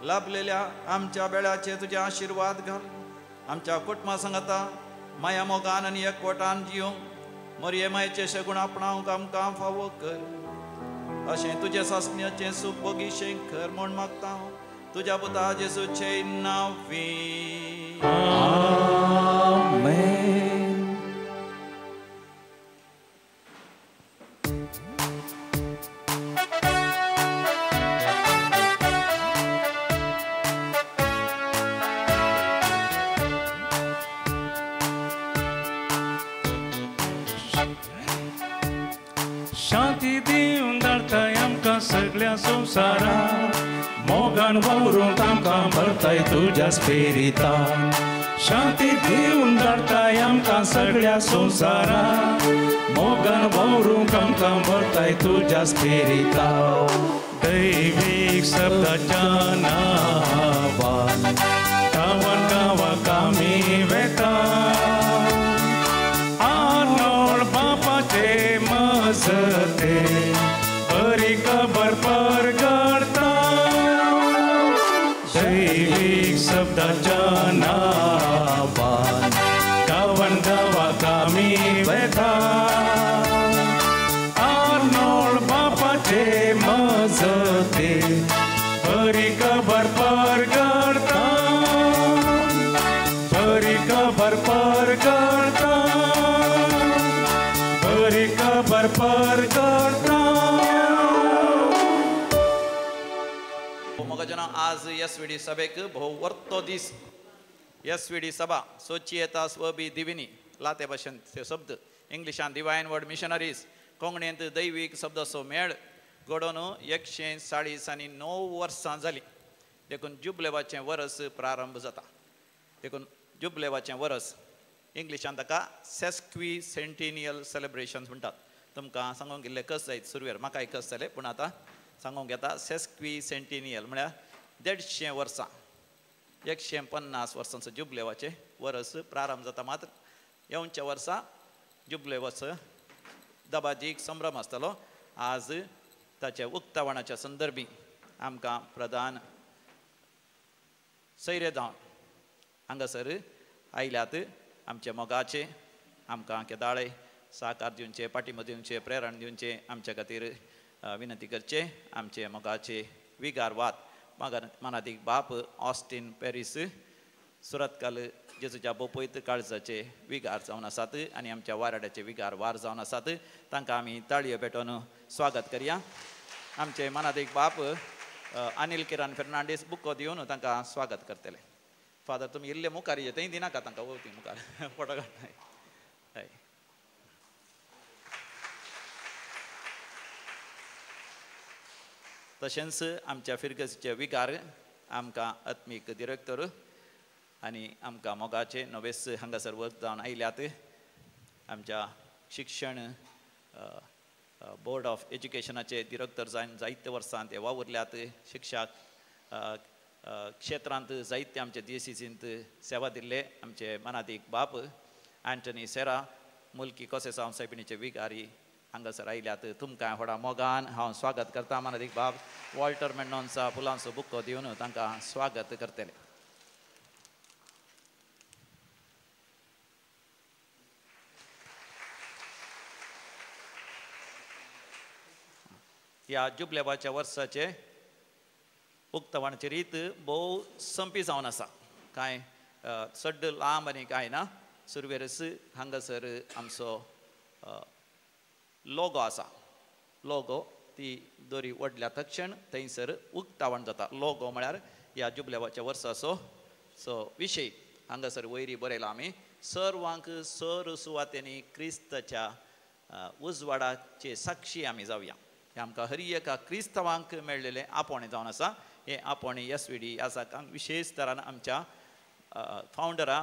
लाभलेल्या आमच्या बेळ्याचे तुजे आशीर्वाद घाल. आमच्या कुटुंबा सांगता माया मोगान आनी एकवटान जिवंक मरये मायेचे शगूण आपणावंक आमकां फावो कर. अशें तुजे सासण्याचें सूख भोगीशें कर म्हूण मागता. तुज्या पुता जेजूचे नांवी. शांती दिवन धाडटाय आमकां सगळ्या संवसाराक. मोगान वावरूंक आमकां भरताय तुज्या स्पिरितान. शांती दिवन धाडटाय आमकां सगळ्या संवसाराक मोगान वावरूंक आमकां भरताय तुज्या स्पिरिता दैवीक शब्दाच्या नांवान गांवां गांवांक आमी वेता आर्नोळ बापाचे मजते बरी खबर परगडता दैवीक शब्दाच्या नांवान गांवां गांवांक आमी वेता आर्नोळ बापाचे मजते बरी खबर परगडता बरी खबर परगडता बरी खबर परगडता. मोगाजना आज एसवीडी सभेक भोव वर्तो दीस एसवीडी सभा सोचियता स्वबी दिविनी लाते भाशेन ते शब्द इंग्लिशान डिवायन वर्ड मिशनरीज कोंकणींत दैवीक शब्दाचो मेळ घडोवन 149 वर्सां जाली देखून जुबलेवाचें वर्स प्रारंभ जाता देखून जुबलेवाचें वर्स इंग्लिशान ताका सेस्क्वी सेंटिनियल सेलिब्रेशन्स म्हणटात तुमकां सांगूंक गेल्लें कस जायत सुरवेर म्हाकाय कस जालें पूण आतां सांगूंक येता सेस्क्वी सेंटिनियल म्हळ्यार 150 वर्सां 150 वर्सांचो जुबलेवाचें वर्स प्रारंभ जाता मात्र येवच्या वर्सा जुबले वर्स दबाजीक संभ्रम आसतलो आज ताच्या उक्तावणाच्या संदर्भी आमकां प्रधान सैरे जावन हांगासर आयल्यात आमचे मोगाचे आमकां केदाळे साकार दिवचे पाठिंबो दिवचे प्रेरण दिवचे आमचे खातीर विनंती करचे आमचे मोगाचे विगारवाद मनादीक बाप ऑस्टीन पॅरीस सुरतकाल जेजूच्या बोपयत काळजाचे विगार जावन आसात आनी आमच्या वाराड्याचे विगार वार जावन आसात तांकां आमी ताळयो पेटोवन स्वागत करया आमचे मनादीक बाप अनिल किरण फेर्नांडीस बुको दिवन तांकां स्वागत करतले फादर तुमी इल्ले मुखार थंय दिनाका तांकां वोती मुखार फोटो काडटाय हय तशेंच आमच्या फिरगसीचे विगार आमकां आत्मीक डिरेक्टर आनी आमकां मोगाचे नवेस हांगासर वर्क जावन आयल्यात आमच्या शिक्षण बोर्ड ऑफ एज्युकेशनाचे डिरेक्टर जावन जायते वर्सां ते वावुरल्यात शिक्षक क्षेत्रांत जायते आमचे DCCंत सेवा दिल्ले आमचे मनादीक बाप अँटनी सेरा मुल्की कोसे सावन सायबिणीचे विगारी हांगासर आयल्यात तुमकां व्हडा मोगान हांव स्वागत करता मनादीक बाप वॉल्टर मेंडोन्सा फुलांचो बुक्को दिवन तांकां स्वागत करतले ह्या जुबलेवाच्या वर्साचे उक्तावणाची रीत भोव संपी जावन आसा कांय चड लांब आनी कांय ना सुरवेरस हांगासर आमचो लोगो आसा लोगो ती दोरी ओडल्या तक्षण थंयसर उक्तावण जाता लोगो म्हळ्यार ह्या जुबलेवाच्या वर्साचो विशय हांगासर वयरी बरयला आमी सर्वांक सर सुवातेनी क्रिस्ताच्या उजवाडाचे साक्षी आमी जावया हे आमकां हर एका क्रिस्तावांक मेळिल्लें आपोवणें जावन आसा हे आपोवणें एसवीडी आसा विशेश तरान आमच्या फावंडरा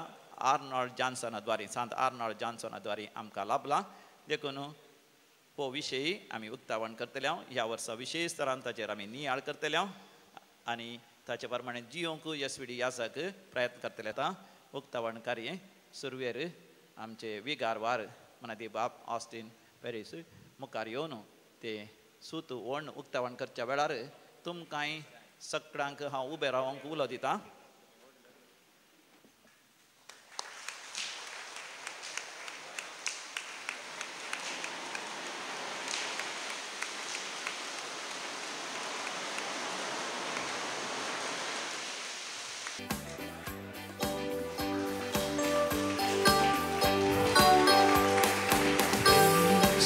आर्नॉल्ड जॉन्सना द्वारे सांत आर्नॉल्ड जॉन्सना द्वारे आमकां लाभला देखून हो विशयी आमी उक्तावण करतले ह्या वर्सा विशेश तरान ताचेर आमी नियाळ करतले आनी ताचे प्रमाणे जियोंक एसवीडी आसाक प्रयत्न करतले आतां उक्तावण कार्य सुरवेर आमचे विगारवार मनादी बाप ऑस्टीन पॅरीस मुखार येवन ते सूत ओण उक्तावण करच्या वेळार तुमकांय सगळ्यांक हांव उबे रावंक उलो दिता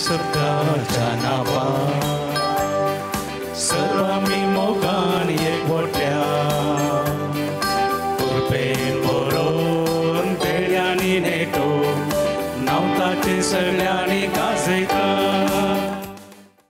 सदाच्या नांवान सर्व आमी मोगान एकवटल्या कुरपेन बरोवन पेड्यांनी नेटो नांव ताचे सगळ्यांनी गाजयता